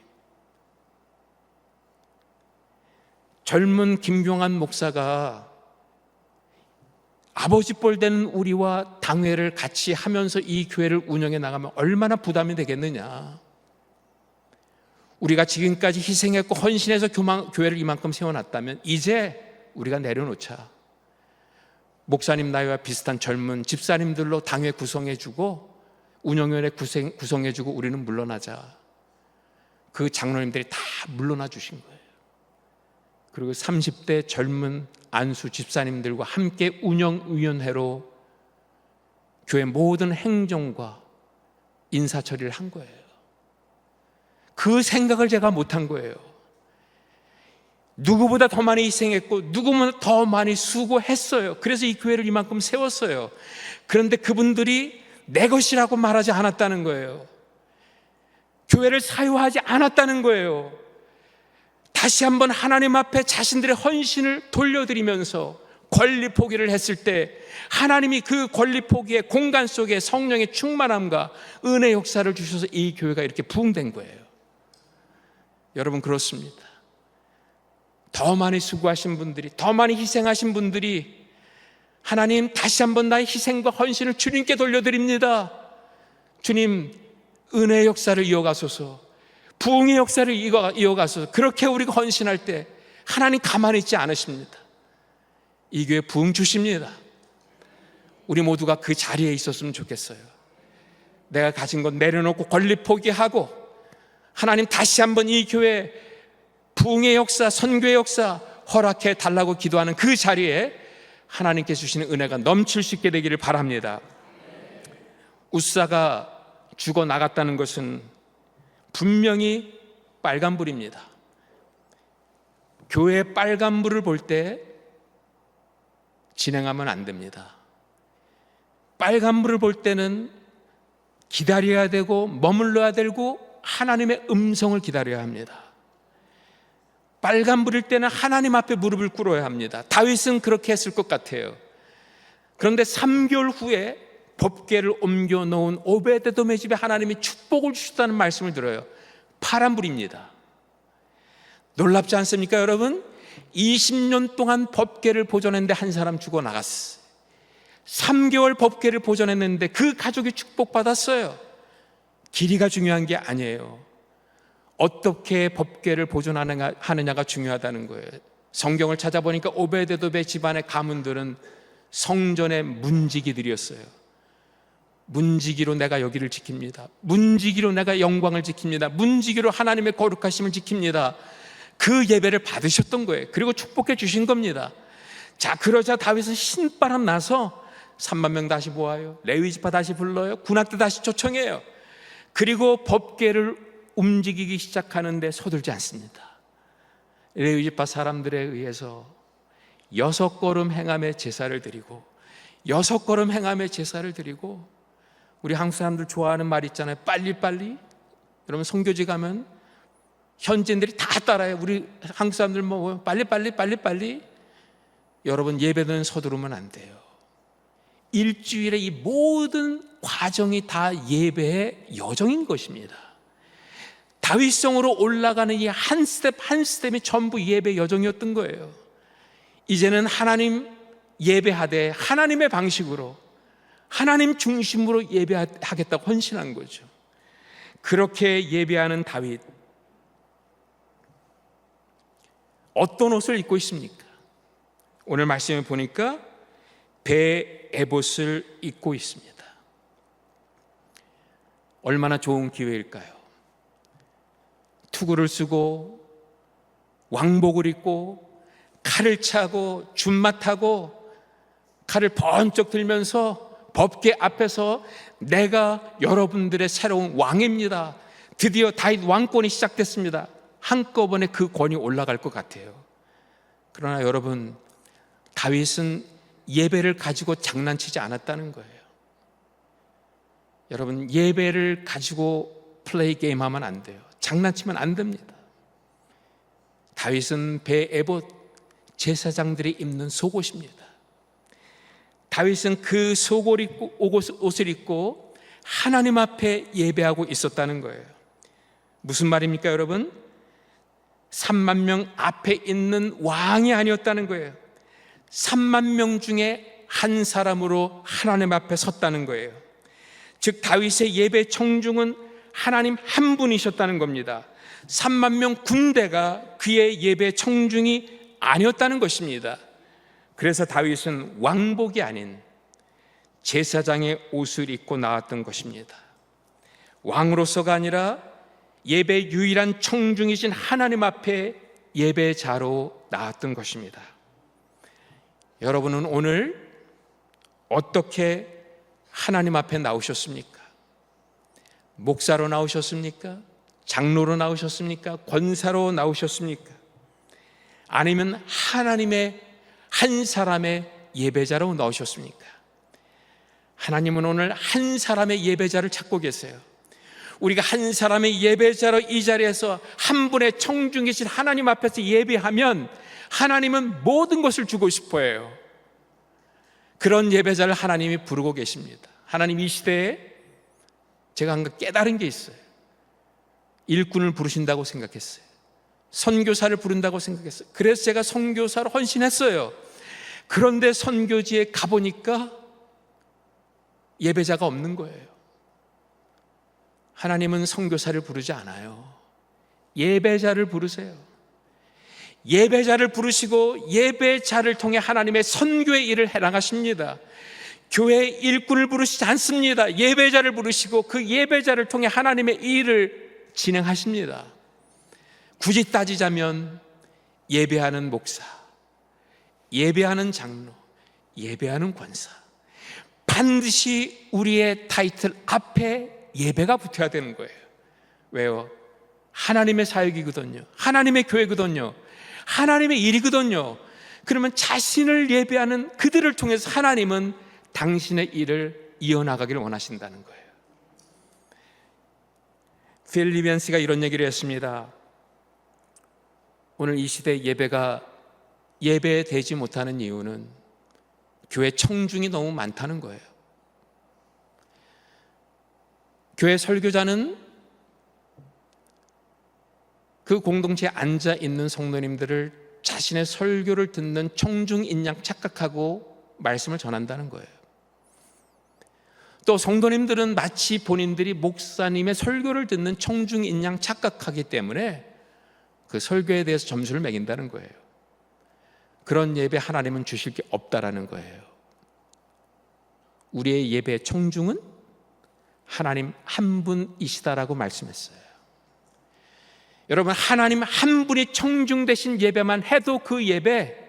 Speaker 1: 젊은 김병환 목사가 아버지 뻘 되는 우리와 당회를 같이 하면서 이 교회를 운영해 나가면 얼마나 부담이 되겠느냐. 우리가 지금까지 희생했고 헌신해서 교회를 이만큼 세워놨다면 이제 우리가 내려놓자. 목사님 나이와 비슷한 젊은 집사님들로 당회 구성해주고 운영위원회 구성해주고 우리는 물러나자. 그 장로님들이 다 물러나 주신 거예요. 그리고 30대 젊은 안수 집사님들과 함께 운영위원회로 교회 모든 행정과 인사 처리를 한 거예요. 그 생각을 제가 못한 거예요. 누구보다 더 많이 희생했고 누구보다 더 많이 수고했어요. 그래서 이 교회를 이만큼 세웠어요. 그런데 그분들이 내 것이라고 말하지 않았다는 거예요. 교회를 사유하지 않았다는 거예요. 다시 한번 하나님 앞에 자신들의 헌신을 돌려드리면서 권리 포기를 했을 때 하나님이 그 권리 포기의 공간 속에 성령의 충만함과 은혜 역사를 주셔서 이 교회가 이렇게 부흥된 거예요. 여러분, 그렇습니다. 더 많이 수고하신 분들이, 더 많이 희생하신 분들이 하나님 다시 한번 나의 희생과 헌신을 주님께 돌려드립니다. 주님, 은혜의 역사를 이어가소서, 부흥의 역사를 이어가소서. 그렇게 우리가 헌신할 때 하나님 가만히 있지 않으십니다. 이 교회 부흥 주십니다. 우리 모두가 그 자리에 있었으면 좋겠어요. 내가 가진 것 내려놓고 권리 포기하고 하나님 다시 한번 이 교회 부흥의 역사, 선교의 역사 허락해 달라고 기도하는 그 자리에 하나님께 주시는 은혜가 넘칠 수 있게 되기를 바랍니다. 웃사가 죽어나갔다는 것은 분명히 빨간불입니다. 교회의 빨간불을 볼 때 진행하면 안 됩니다. 빨간불을 볼 때는 기다려야 되고 머물러야 되고 하나님의 음성을 기다려야 합니다. 빨간불일 때는 하나님 앞에 무릎을 꿇어야 합니다. 다윗은 그렇게 했을 것 같아요. 그런데 3개월 후에 법궤를 옮겨 놓은 오베데돔의 집에 하나님이 축복을 주셨다는 말씀을 들어요. 파란불입니다. 놀랍지 않습니까, 여러분? 20년 동안 법궤를 보존했는데 한 사람 죽어나갔어요. 3개월 법궤를 보존했는데 그 가족이 축복받았어요. 길이가 중요한 게 아니에요. 어떻게 법궤를 보존하느냐가 중요하다는 거예요. 성경을 찾아보니까 오베데돔의 집안의 가문들은 성전의 문지기들이었어요. 문지기로 내가 여기를 지킵니다. 문지기로 내가 영광을 지킵니다. 문지기로 하나님의 거룩하심을 지킵니다. 그 예배를 받으셨던 거예요. 그리고 축복해 주신 겁니다. 자, 그러자 다윗은 신바람 나서 3만 명 다시 모아요. 레위지파 다시 불러요. 군악대 다시 초청해요. 그리고 법궤를 움직이기 시작하는데 서둘지 않습니다. 레위지파 사람들에 의해서 6걸음 행함의 제사를 드리고 6걸음 행함의 제사를 드리고, 우리 한국 사람들 좋아하는 말 있잖아요. 빨리빨리. 여러분, 선교지 가면 현지인들이 다 따라해요. 우리 한국 사람들 뭐 빨리빨리. 여러분, 예배는 서두르면 안 돼요. 일주일에 이 모든 과정이 다 예배의 여정인 것입니다. 다윗성으로 올라가는 이 한 스텝 한 스텝이 전부 예배 여정이었던 거예요. 이제는 하나님 예배하되 하나님의 방식으로, 하나님 중심으로 예배하겠다고 헌신한 거죠. 그렇게 예배하는 다윗, 어떤 옷을 입고 있습니까? 오늘 말씀을 보니까 배 에봇을 입고 있습니다. 얼마나 좋은 기회일까요? 투구를 쓰고 왕복을 입고 칼을 차고 준맛하고 칼을 번쩍 들면서 법궤 앞에서 내가 여러분들의 새로운 왕입니다. 드디어 다윗 왕권이 시작됐습니다. 한꺼번에 그 권위 올라갈 것 같아요. 그러나 여러분, 다윗은 예배를 가지고 장난치지 않았다는 거예요. 여러분, 예배를 가지고 플레이 게임 하면 안 돼요. 장난치면 안 됩니다. 다윗은 배 에봇, 제사장들이 입는 속옷입니다. 다윗은 그 옷을 입고 하나님 앞에 예배하고 있었다는 거예요. 무슨 말입니까, 여러분? 3만 명 앞에 있는 왕이 아니었다는 거예요. 3만 명 중에 한 사람으로 하나님 앞에 섰다는 거예요. 즉 다윗의 예배 청중은 하나님 한 분이셨다는 겁니다. 3만 명 군대가 그의 예배 청중이 아니었다는 것입니다. 그래서 다윗은 왕복이 아닌 제사장의 옷을 입고 나왔던 것입니다. 왕으로서가 아니라 예배 유일한 청중이신 하나님 앞에 예배자로 나왔던 것입니다. 여러분은 오늘 어떻게 하나님 앞에 나오셨습니까? 목사로 나오셨습니까? 장로로 나오셨습니까? 권사로 나오셨습니까? 아니면 하나님의 한 사람의 예배자로 나오셨습니까? 하나님은 오늘 한 사람의 예배자를 찾고 계세요. 우리가 한 사람의 예배자로 이 자리에서 한 분의 청중이신 하나님 앞에서 예배하면 하나님은 모든 것을 주고 싶어 해요. 그런 예배자를 하나님이 부르고 계십니다. 하나님 이 시대에 제가 한가 깨달은 게 있어요. 일꾼을 부르신다고 생각했어요. 선교사를 부른다고 생각했어요. 그래서 제가 선교사로 헌신했어요. 그런데 선교지에 가보니까 예배자가 없는 거예요. 하나님은 선교사를 부르지 않아요. 예배자를 부르세요. 예배자를 부르시고 예배자를 통해 하나님의 선교의 일을 해나가십니다. 교회 일꾼을 부르시지 않습니다. 예배자를 부르시고 그 예배자를 통해 하나님의 일을 진행하십니다. 굳이 따지자면 예배하는 목사, 예배하는 장로, 예배하는 권사, 반드시 우리의 타이틀 앞에 예배가 붙어야 되는 거예요. 왜요? 하나님의 사역이거든요. 하나님의 교회거든요. 하나님의 일이거든요. 그러면 자신을 예배하는 그들을 통해서 하나님은 당신의 일을 이어나가기를 원하신다는 거예요. 필 리벤스가 이런 얘기를 했습니다. 오늘 이 시대 예배가 예배되지 못하는 이유는 교회 청중이 너무 많다는 거예요. 교회 설교자는 그 공동체에 앉아 있는 성도님들을 자신의 설교를 듣는 청중인 양 착각하고 말씀을 전한다는 거예요. 또 성도님들은 마치 본인들이 목사님의 설교를 듣는 청중인 양 착각하기 때문에 그 설교에 대해서 점수를 매긴다는 거예요. 그런 예배 하나님은 주실 게 없다라는 거예요. 우리의 예배 청중은 하나님 한 분이시다라고 말씀했어요. 여러분, 하나님 한 분이 청중 되신 예배만 해도 그 예배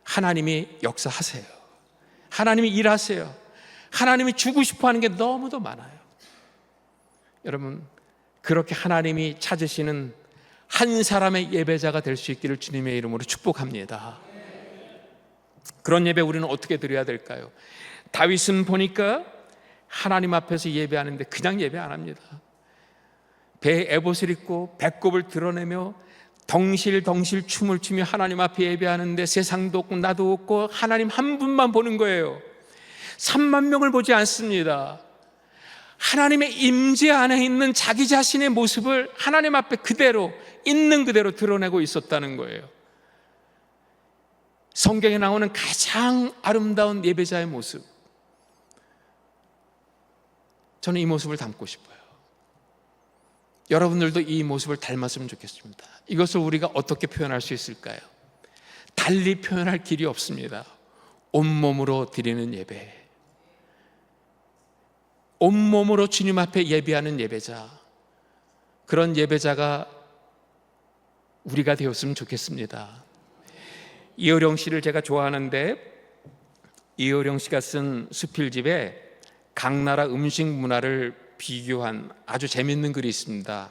Speaker 1: 하나님이 역사하세요. 하나님이 일하세요. 하나님이 주고 싶어 하는 게 너무도 많아요. 여러분, 그렇게 하나님이 찾으시는 한 사람의 예배자가 될 수 있기를 주님의 이름으로 축복합니다. 그런 예배 우리는 어떻게 드려야 될까요? 다윗은 보니까 하나님 앞에서 예배하는데 그냥 예배 안 합니다. 배에 에봇을 입고 배꼽을 드러내며 덩실덩실 춤을 추며 하나님 앞에 예배하는데 세상도 없고 나도 없고 하나님 한 분만 보는 거예요. 3만 명을 보지 않습니다. 하나님의 임재 안에 있는 자기 자신의 모습을 하나님 앞에 그대로 있는 그대로 드러내고 있었다는 거예요. 성경에 나오는 가장 아름다운 예배자의 모습, 저는 이 모습을 담고 싶어요. 여러분들도 이 모습을 닮았으면 좋겠습니다. 이것을 우리가 어떻게 표현할 수 있을까요? 달리 표현할 길이 없습니다. 온몸으로 드리는 예배, 온몸으로 주님 앞에 예배하는 예배자, 그런 예배자가 우리가 되었으면 좋겠습니다. 이어령 씨를 제가 좋아하는데 이효령 씨가 쓴 수필집에 각 나라 음식 문화를 비교한 아주 재밌는 글이 있습니다.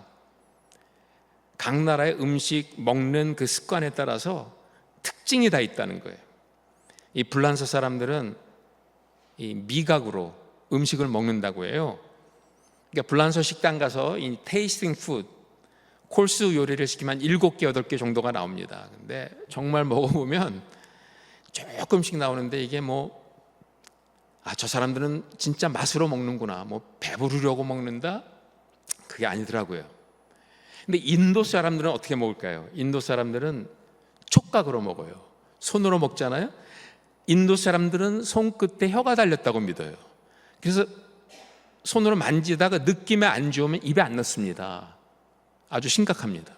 Speaker 1: 각 나라의 음식 먹는 그 습관에 따라서 특징이 다 있다는 거예요. 이 불란서 사람들은 이 미각으로 음식을 먹는다고 해요. 그러니까 불란서 식당 가서 이 테이스팅 푸드, 코스 요리를 시키면 7개, 8개 정도가 나옵니다. 근데 정말 먹어보면 조금씩 나오는데 이게 저 사람들은 진짜 맛으로 먹는구나, 배부르려고 먹는다? 그게 아니더라고요. 근데 인도 사람들은 어떻게 먹을까요? 인도 사람들은 촉각으로 먹어요. 손으로 먹잖아요. 인도 사람들은 손끝에 혀가 달렸다고 믿어요. 그래서 손으로 만지다가 느낌에 안 좋으면 입에 안 넣습니다. 아주 심각합니다.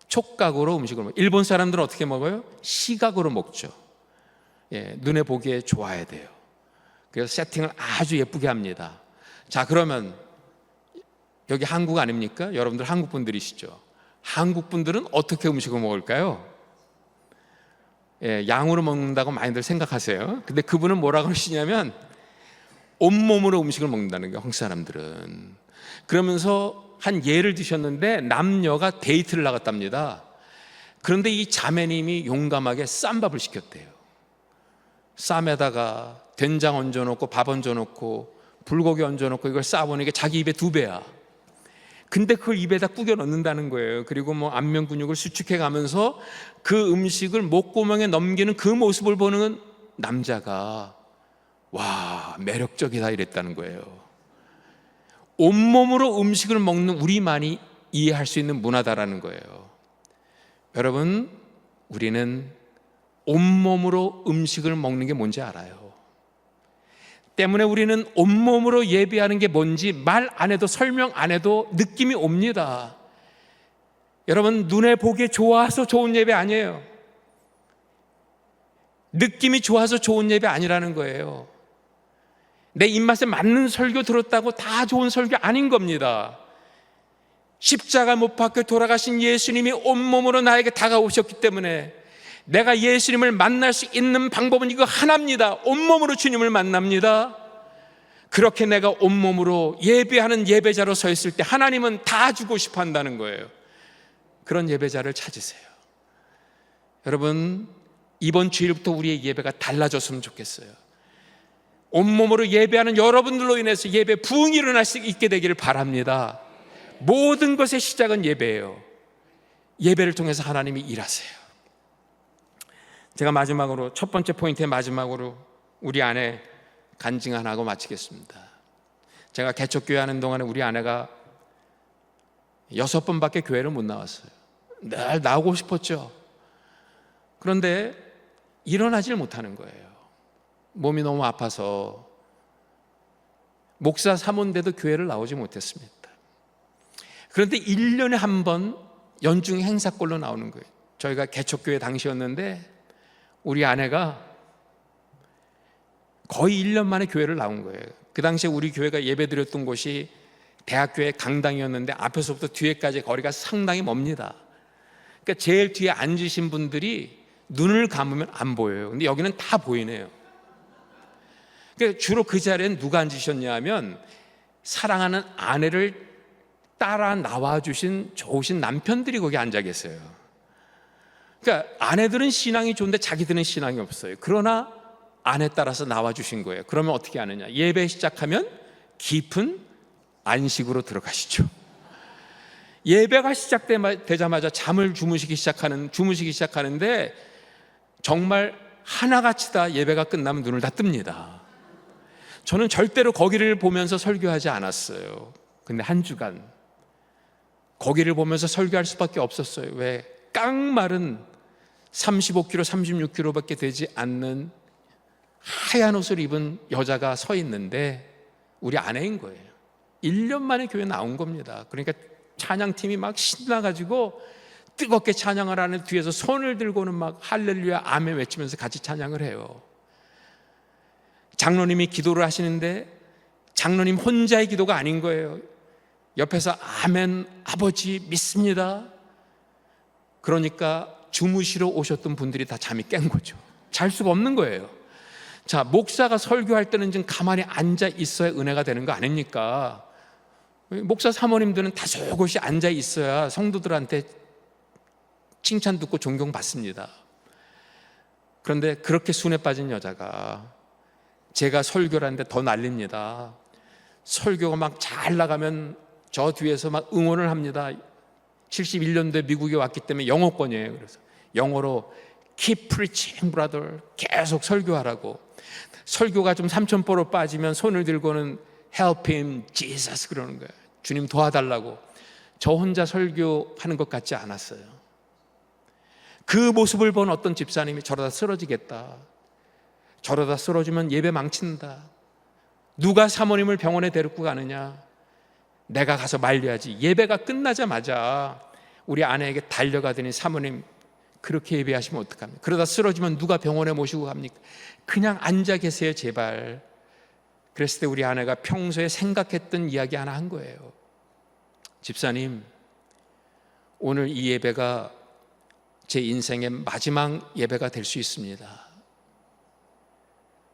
Speaker 1: 촉각으로 음식을 먹어요. 일본 사람들은 어떻게 먹어요? 시각으로 먹죠. 눈에 보기에 좋아야 돼요. 그래서 세팅을 아주 예쁘게 합니다. 자, 그러면 여기 한국 아닙니까? 여러분들 한국 분들이시죠? 한국 분들은 어떻게 음식을 먹을까요? 양으로 먹는다고 많이들 생각하세요. 근데 그분은 뭐라고 하시냐면 온몸으로 음식을 먹는다는 거예요, 한국 사람들은. 그러면서 한 예를 드셨는데 남녀가 데이트를 나갔답니다. 그런데 이 자매님이 용감하게 쌈밥을 시켰대요. 쌈에다가 된장 얹어놓고 밥 얹어놓고 불고기 얹어놓고 이걸 싸보니 이게 자기 입에 2배야. 근데 그걸 입에다 꾸겨 넣는다는 거예요. 그리고 안면 근육을 수축해 가면서 그 음식을 목구멍에 넘기는 그 모습을 보는 남자가 와, 매력적이다 이랬다는 거예요. 온몸으로 음식을 먹는 우리만이 이해할 수 있는 문화다라는 거예요. 여러분, 우리는 온몸으로 음식을 먹는 게 뭔지 알아요. 때문에 우리는 온몸으로 예배하는 게 뭔지 말 안 해도 설명 안 해도 느낌이 옵니다. 여러분, 눈에 보기에 좋아서 좋은 예배 아니에요. 느낌이 좋아서 좋은 예배 아니라는 거예요. 내 입맛에 맞는 설교 들었다고 다 좋은 설교 아닌 겁니다. 십자가 못 박혀 돌아가신 예수님이 온몸으로 나에게 다가오셨기 때문에 내가 예수님을 만날 수 있는 방법은 이거 하나입니다. 온몸으로 주님을 만납니다. 그렇게 내가 온몸으로 예배하는 예배자로 서 있을 때 하나님은 다 주고 싶어 한다는 거예요. 그런 예배자를 찾으세요. 여러분, 이번 주일부터 우리의 예배가 달라졌으면 좋겠어요. 온몸으로 예배하는 여러분들로 인해서 예배 부흥이 일어날 수 있게 되기를 바랍니다. 모든 것의 시작은 예배예요. 예배를 통해서 하나님이 일하세요. 제가 마지막으로, 첫 번째 포인트의 마지막으로 우리 아내 간증 하나 하고 마치겠습니다. 제가 개척교회 하는 동안에 우리 아내가 6번밖에 교회를 못 나왔어요. 늘 나오고 싶었죠. 그런데 일어나질 못하는 거예요. 몸이 너무 아파서 목사 사모인데도 교회를 나오지 못했습니다. 그런데 1년에 한 번 연중 행사꼴로 나오는 거예요. 저희가 개척교회 당시였는데 우리 아내가 거의 1년 만에 교회를 나온 거예요. 그 당시에 우리 교회가 예배드렸던 곳이 대학교의 강당이었는데 앞에서부터 뒤에까지 거리가 상당히 멉니다. 그러니까 제일 뒤에 앉으신 분들이 눈을 감으면 안 보여요. 근데 여기는 다 보이네요. 그러니까 주로 그 자리엔 누가 앉으셨냐 하면 사랑하는 아내를 따라 나와주신 좋으신 남편들이 거기 앉아 계세요. 그러니까 아내들은 신앙이 좋은데 자기들은 신앙이 없어요. 그러나 아내 따라서 나와주신 거예요. 그러면 어떻게 하느냐? 예배 시작하면 깊은 안식으로 들어가시죠. 예배가 시작되자마자 주무시기 시작하는데 정말 하나같이 다 예배가 끝나면 눈을 다 뜹니다. 저는 절대로 거기를 보면서 설교하지 않았어요. 근데 한 주간 거기를 보면서 설교할 수밖에 없었어요. 왜? 깡마른 35kg, 36kg밖에 되지 않는 하얀 옷을 입은 여자가 서 있는데 우리 아내인 거예요. 1년 만에 교회 나온 겁니다. 그러니까 찬양팀이 막 신나가지고 뜨겁게 찬양을 하는 뒤에서 손을 들고는 막 할렐루야 아멘 외치면서 같이 찬양을 해요. 장로님이 기도를 하시는데 장로님 혼자의 기도가 아닌 거예요. 옆에서 아멘 아버지 믿습니다. 그러니까 주무시러 오셨던 분들이 다 잠이 깬 거죠. 잘 수가 없는 거예요. 자, 목사가 설교할 때는 좀 가만히 앉아 있어야 은혜가 되는 거 아닙니까? 목사 사모님들은 다소곳이 앉아 있어야 성도들한테 칭찬 듣고 존경받습니다. 그런데 그렇게 순에 빠진 여자가 제가 설교를 하는데 더 난립니다. 설교가 막 잘 나가면 저 뒤에서 막 응원을 합니다. 71년도에 미국에 왔기 때문에 영어권이에요. 그래서 영어로 Keep preaching, brother. 계속 설교하라고. 설교가 좀 삼천포로 빠지면 손을 들고는 Help him, Jesus 그러는 거예요. 주님 도와달라고. 저 혼자 설교하는 것 같지 않았어요. 그 모습을 본 어떤 집사님이 저러다 쓰러지겠다. 저러다 쓰러지면 예배 망친다. 누가 사모님을 병원에 데리고 가느냐? 내가 가서 말려야지. 예배가 끝나자마자 우리 아내에게 달려가더니 사모님 그렇게 예배하시면 어떡합니까? 그러다 쓰러지면 누가 병원에 모시고 갑니까? 그냥 앉아 계세요 제발. 그랬을 때 우리 아내가 평소에 생각했던 이야기 하나 한 거예요. 집사님, 오늘 이 예배가 제 인생의 마지막 예배가 될 수 있습니다.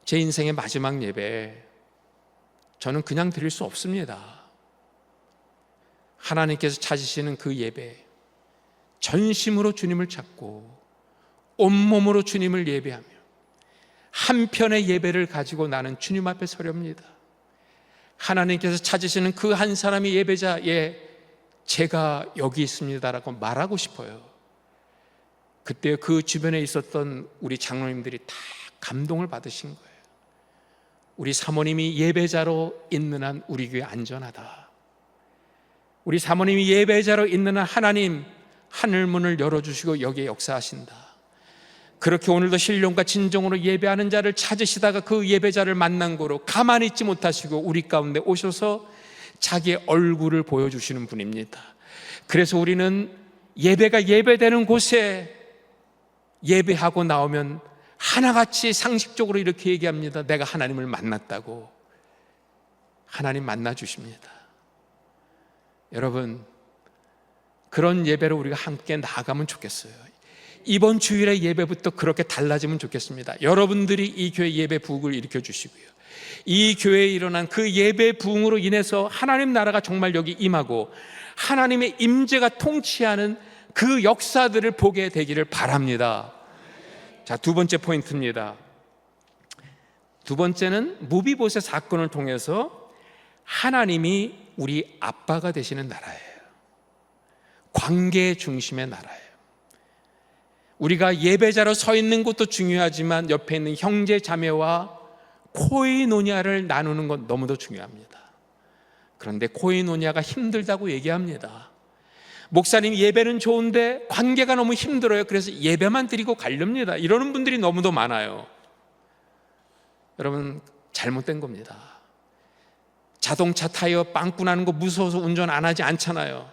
Speaker 1: 제 인생의 마지막 예배 저는 그냥 드릴 수 없습니다. 하나님께서 찾으시는 그 예배, 전심으로 주님을 찾고 온몸으로 주님을 예배하며 한편의 예배를 가지고 나는 주님 앞에 서렵니다. 하나님께서 찾으시는 그 한 사람의 예배자에 제가 여기 있습니다라고 말하고 싶어요. 그때 그 주변에 있었던 우리 장로님들이 다 감동을 받으신 거예요. 우리 사모님이 예배자로 있는 한 우리 교회 안전하다. 우리 사모님이 예배자로 있는 한 하나님 하늘문을 열어주시고 여기에 역사하신다. 그렇게 오늘도 신령과 진정으로 예배하는 자를 찾으시다가 그 예배자를 만난 거로 가만히 있지 못하시고 우리 가운데 오셔서 자기의 얼굴을 보여주시는 분입니다. 그래서 우리는 예배가 예배되는 곳에 예배하고 나오면 하나같이 상식적으로 이렇게 얘기합니다. 내가 하나님을 만났다고. 하나님 만나 주십니다. 여러분, 그런 예배로 우리가 함께 나아가면 좋겠어요. 이번 주일의 예배부터 그렇게 달라지면 좋겠습니다. 여러분들이 이 교회 예배 부흥을 일으켜 주시고요, 이 교회에 일어난 그 예배 부흥으로 인해서 하나님 나라가 정말 여기 임하고 하나님의 임재가 통치하는 그 역사들을 보게 되기를 바랍니다. 자, 두 번째 포인트입니다. 두 번째는 무비보셋 사건을 통해서 하나님이 우리 아빠가 되시는 나라예요. 관계 중심의 나라예요. 우리가 예배자로 서 있는 것도 중요하지만 옆에 있는 형제 자매와 코이노니아를 나누는 건 너무도 중요합니다. 그런데 코이노니아가 힘들다고 얘기합니다. 목사님 예배는 좋은데 관계가 너무 힘들어요. 그래서 예배만 드리고 가렵니다. 이러는 분들이 너무도 많아요. 여러분, 잘못된 겁니다. 자동차 타이어 빵꾸 나는 거 무서워서 운전 안 하지 않잖아요.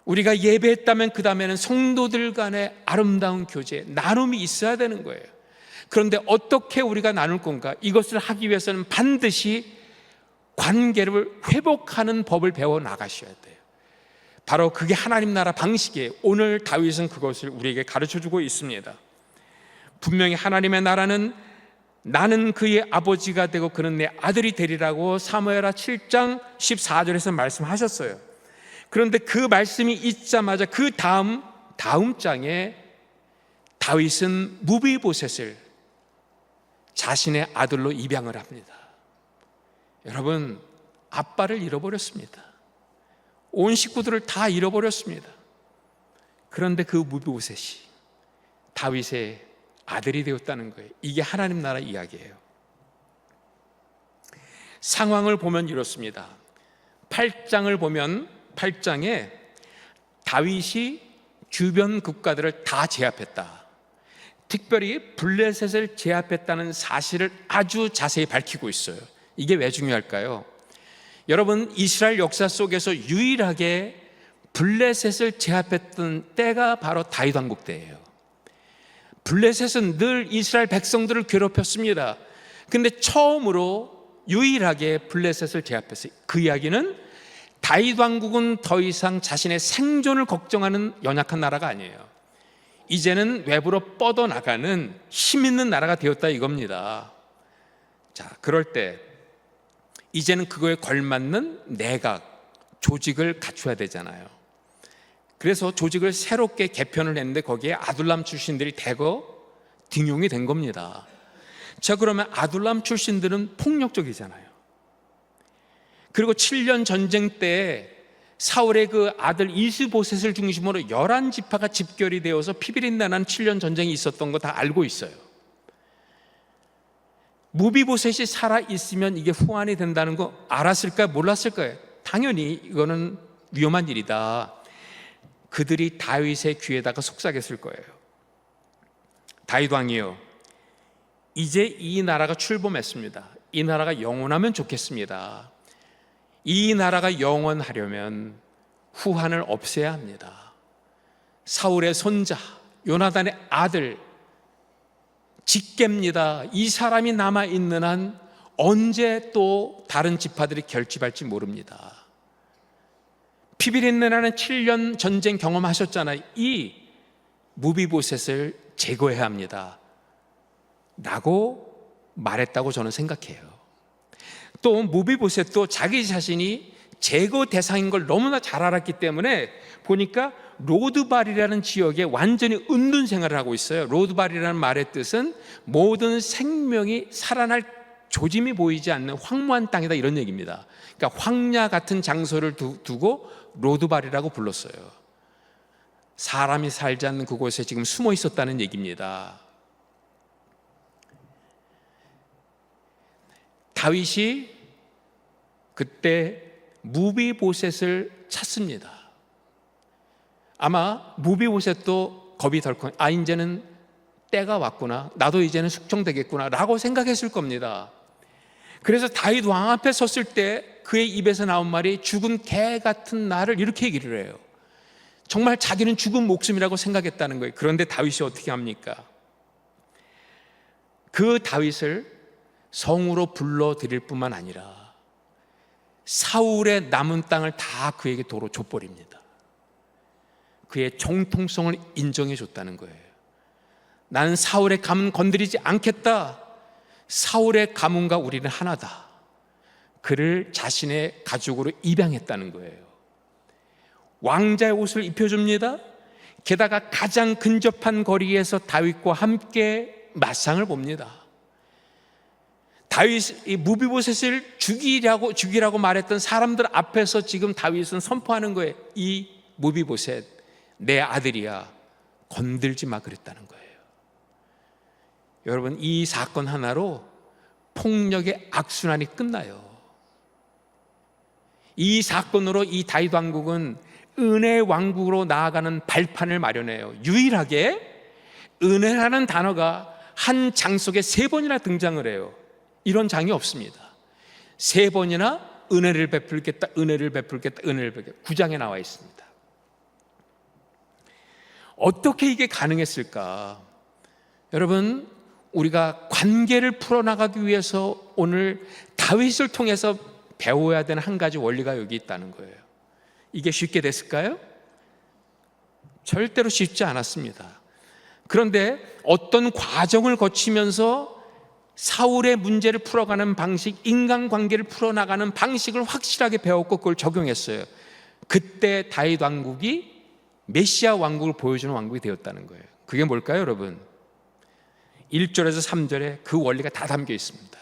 Speaker 1: 우리가 예배했다면 그 다음에는 성도들 간의 아름다운 교제, 나눔이 있어야 되는 거예요. 그런데 어떻게 우리가 나눌 건가? 이것을 하기 위해서는 반드시 관계를 회복하는 법을 배워 나가셔야 돼요. 바로 그게 하나님 나라 방식이에요. 오늘 다윗은 그것을 우리에게 가르쳐주고 있습니다. 분명히 하나님의 나라는 나는 그의 아버지가 되고 그는 내 아들이 되리라고 사무엘하 7장 14절에서 말씀하셨어요. 그런데 그 말씀이 있자마자 그 다음 장에 다윗은 무비보셋을 자신의 아들로 입양을 합니다. 여러분, 아빠를 잃어버렸습니다. 온 식구들을 다 잃어버렸습니다. 그런데 그 무비보셋이 다윗의 아들이 되었다는 거예요. 이게 하나님 나라 이야기예요. 상황을 보면 이렇습니다. 8장을 보면 8장에 다윗이 주변 국가들을 다 제압했다. 특별히 블레셋을 제압했다는 사실을 아주 자세히 밝히고 있어요. 이게 왜 중요할까요? 여러분, 이스라엘 역사 속에서 유일하게 블레셋을 제압했던 때가 바로 다윗 왕국 때예요. 블레셋은 늘 이스라엘 백성들을 괴롭혔습니다. 근데 처음으로 유일하게 블레셋을 제압했어요. 그 이야기는 다윗 왕국은 더 이상 자신의 생존을 걱정하는 연약한 나라가 아니에요. 이제는 외부로 뻗어나가는 힘 있는 나라가 되었다 이겁니다. 자, 그럴 때 이제는 그거에 걸맞는 내각, 조직을 갖춰야 되잖아요. 그래서 조직을 새롭게 개편을 했는데 거기에 아둘람 출신들이 대거 등용이 된 겁니다. 자, 그러면 아둘람 출신들은 폭력적이잖아요. 그리고 7년 전쟁 때 사울의 그 아들 이스보셋을 중심으로 11지파가 집결이 되어서 피비린내난 7년 전쟁이 있었던 거 다 알고 있어요. 무비보셋이 살아있으면 이게 후환이 된다는 거 알았을까요? 몰랐을까요? 당연히 이거는 위험한 일이다. 그들이 다윗의 귀에다가 속삭였을 거예요. 다윗 왕이요, 이제 이 나라가 출범했습니다. 이 나라가 영원하면 좋겠습니다. 이 나라가 영원하려면 후환을 없애야 합니다. 사울의 손자 요나단의 아들 직계입니다. 이 사람이 남아있는 한 언제 또 다른 지파들이 결집할지 모릅니다. 피비린내나는 7년 전쟁 경험하셨잖아요. 이 무비보셋을 제거해야 합니다 라고 말했다고 저는 생각해요. 또 무비보셋도 자기 자신이 제거 대상인 걸 너무나 잘 알았기 때문에 보니까 로드발이라는 지역에 완전히 은둔 생활을 하고 있어요. 로드발이라는 말의 뜻은 모든 생명이 살아날 조짐이 보이지 않는 황무한 땅이다, 이런 얘기입니다. 그러니까 황야 같은 장소를 두고 로드발이라고 불렀어요. 사람이 살지 않는 그곳에 지금 숨어 있었다는 얘기입니다. 다윗이 그때 무비보셋을 찾습니다. 아마 무비보셋도 겁이 덜컥, 이제는 때가 왔구나, 나도 이제는 숙청되겠구나 라고 생각했을 겁니다. 그래서 다윗 왕 앞에 섰을 때 그의 입에서 나온 말이 죽은 개 같은 나를, 이렇게 얘기를 해요. 정말 자기는 죽은 목숨이라고 생각했다는 거예요. 그런데 다윗이 어떻게 합니까? 그 다윗을 성으로 불러들일 뿐만 아니라 사울의 남은 땅을 다 그에게 도로 줘버립니다. 그의 정통성을 인정해 줬다는 거예요. 나는 사울의 가문 건드리지 않겠다. 사울의 가문과 우리는 하나다. 그를 자신의 가족으로 입양했다는 거예요. 왕자의 옷을 입혀줍니다. 게다가 가장 근접한 거리에서 다윗과 함께 맞상을 봅니다. 다윗이 무비보셋을 죽이라고 말했던 사람들 앞에서 지금 다윗은 선포하는 거예요. 이 무비보셋 내 아들이야, 건들지 마, 그랬다는 거예요. 여러분, 이 사건 하나로 폭력의 악순환이 끝나요. 이 사건으로 이 다윗 왕국은 은혜의 왕국으로 나아가는 발판을 마련해요. 유일하게 은혜라는 단어가 한 장 속에 3번이나 등장을 해요. 이런 장이 없습니다. 3번이나 은혜를 베풀겠다, 은혜를 베풀겠다, 은혜를 베풀겠다, 9장에 나와 있습니다. 어떻게 이게 가능했을까? 여러분, 우리가 관계를 풀어나가기 위해서 오늘 다윗을 통해서 배워야 되는 한 가지 원리가 여기 있다는 거예요. 이게 쉽게 됐을까요? 절대로 쉽지 않았습니다. 그런데 어떤 과정을 거치면서 사울의 문제를 풀어가는 방식, 인간관계를 풀어나가는 방식을 확실하게 배웠고 그걸 적용했어요. 그때 다윗 왕국이 메시아 왕국을 보여주는 왕국이 되었다는 거예요. 그게 뭘까요, 여러분? 1절에서 3절에 그 원리가 다 담겨 있습니다.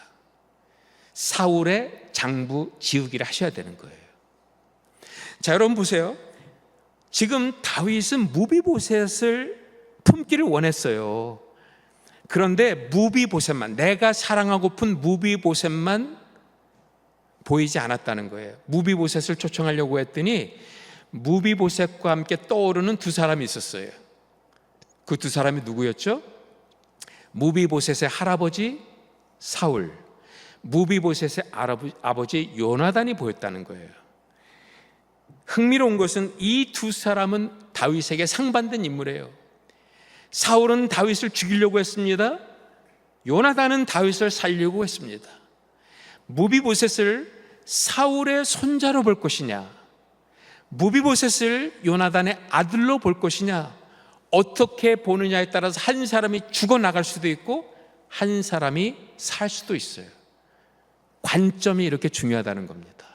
Speaker 1: 사울의 장부 지우기를 하셔야 되는 거예요. 자, 여러분 보세요. 지금 다윗은 무비보셋을 품기를 원했어요. 그런데 무비보셋만, 내가 사랑하고픈 무비보셋만 보이지 않았다는 거예요. 무비보셋을 초청하려고 했더니 무비보셋과 함께 떠오르는 2사람이 있었어요. 그 2사람이 누구였죠? 무비보셋의 할아버지 사울, 무비보셋의 아버지 요나단이 보였다는 거예요. 흥미로운 것은 이 2사람은 다윗에게 상반된 인물이에요. 사울은 다윗을 죽이려고 했습니다. 요나단은 다윗을 살리려고 했습니다. 무비보셋을 사울의 손자로 볼 것이냐, 무비보셋을 요나단의 아들로 볼 것이냐, 어떻게 보느냐에 따라서 한 사람이 죽어나갈 수도 있고 한 사람이 살 수도 있어요. 관점이 이렇게 중요하다는 겁니다.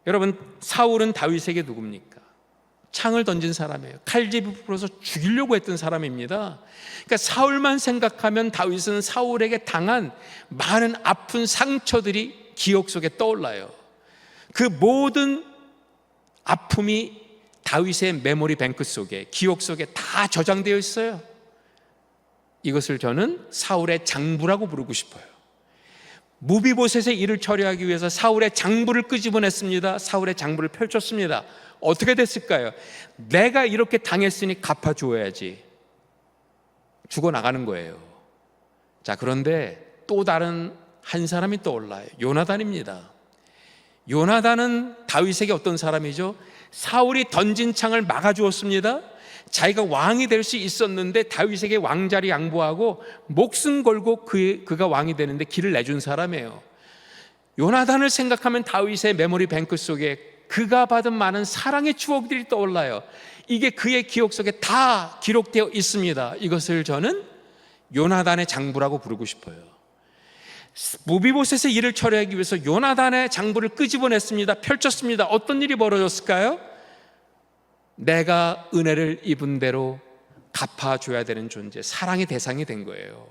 Speaker 1: 여러분, 사울은 다윗에게 누굽니까? 창을 던진 사람이에요. 칼집을 풀어서 죽이려고 했던 사람입니다. 그러니까 사울만 생각하면 다윗은 사울에게 당한 많은 아픈 상처들이 기억 속에 떠올라요. 그 모든 아픔이 다윗의 메모리 뱅크 속에, 기억 속에 다 저장되어 있어요. 이것을 저는 사울의 장부라고 부르고 싶어요. 무비보셋의 일을 처리하기 위해서 사울의 장부를 끄집어냈습니다. 사울의 장부를 펼쳤습니다. 어떻게 됐을까요? 내가 이렇게 당했으니 갚아줘야지. 죽어나가는 거예요. 자, 그런데 또 다른 한 사람이 떠올라요. 요나단입니다. 요나단은 다윗에게 어떤 사람이죠? 사울이 던진 창을 막아주었습니다. 자기가 왕이 될 수 있었는데 다윗에게 왕자리 양보하고 목숨 걸고 그가 왕이 되는데 길을 내준 사람이에요. 요나단을 생각하면 다윗의 메모리 뱅크 속에 그가 받은 많은 사랑의 추억들이 떠올라요. 이게 그의 기억 속에 다 기록되어 있습니다. 이것을 저는 요나단의 장부라고 부르고 싶어요. 무비보셋의 일을 처리하기 위해서 요나단의 장부를 끄집어냈습니다. 펼쳤습니다. 어떤 일이 벌어졌을까요? 내가 은혜를 입은 대로 갚아줘야 되는 존재, 사랑의 대상이 된 거예요.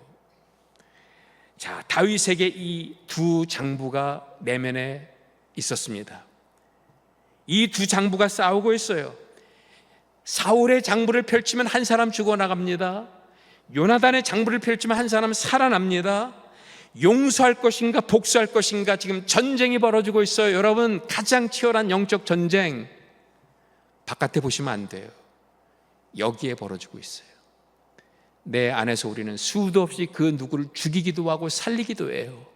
Speaker 1: 자, 다윗에게 이 두 장부가 내면에 있었습니다. 이 두 장부가 싸우고 있어요. 사울의 장부를 펼치면 한 사람 죽어나갑니다. 요나단의 장부를 펼치면 한 사람 살아납니다. 용서할 것인가 복수할 것인가, 지금 전쟁이 벌어지고 있어요. 여러분, 가장 치열한 영적 전쟁, 바깥에 보시면 안 돼요. 여기에 벌어지고 있어요. 내 안에서 우리는 수도 없이 그 누구를 죽이기도 하고 살리기도 해요.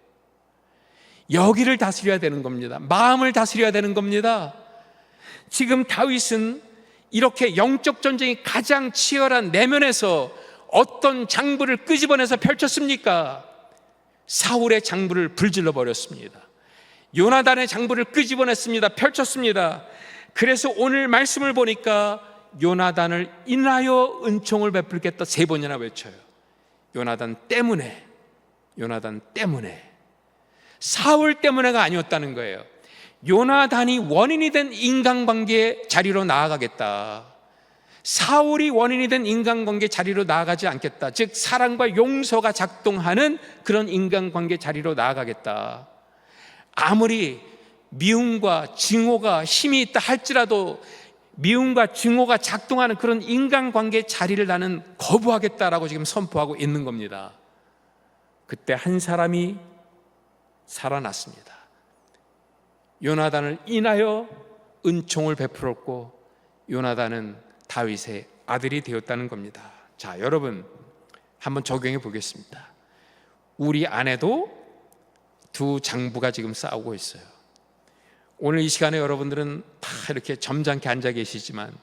Speaker 1: 여기를 다스려야 되는 겁니다. 마음을 다스려야 되는 겁니다. 지금 다윗은 이렇게 영적 전쟁이 가장 치열한 내면에서 어떤 장부를 끄집어내서 펼쳤습니까? 사울의 장부를 불질러 버렸습니다. 요나단의 장부를 끄집어냈습니다. 펼쳤습니다. 그래서 오늘 말씀을 보니까 요나단을 인하여 은총을 베풀겠다 3번이나 외쳐요. 요나단 때문에, 요나단 때문에. 사울 때문에가 아니었다는 거예요. 요나단이 원인이 된 인간관계의 자리로 나아가겠다. 사울이 원인이 된 인간관계 자리로 나아가지 않겠다. 즉 사랑과 용서가 작동하는 그런 인간관계 자리로 나아가겠다. 아무리 미움과 증오가 힘이 있다 할지라도 미움과 증오가 작동하는 그런 인간관계 자리를 나는 거부하겠다라고 지금 선포하고 있는 겁니다. 그때 한 사람이 살아났습니다. 요나단을 인하여 은총을 베풀었고 요나단은 다윗의 아들이 되었다는 겁니다. 자, 여러분 한번 적용해 보겠습니다. 우리 안에도 두 장부가 지금 싸우고 있어요. 오늘 이 시간에 여러분들은 다 이렇게 점잖게 앉아 계시지만,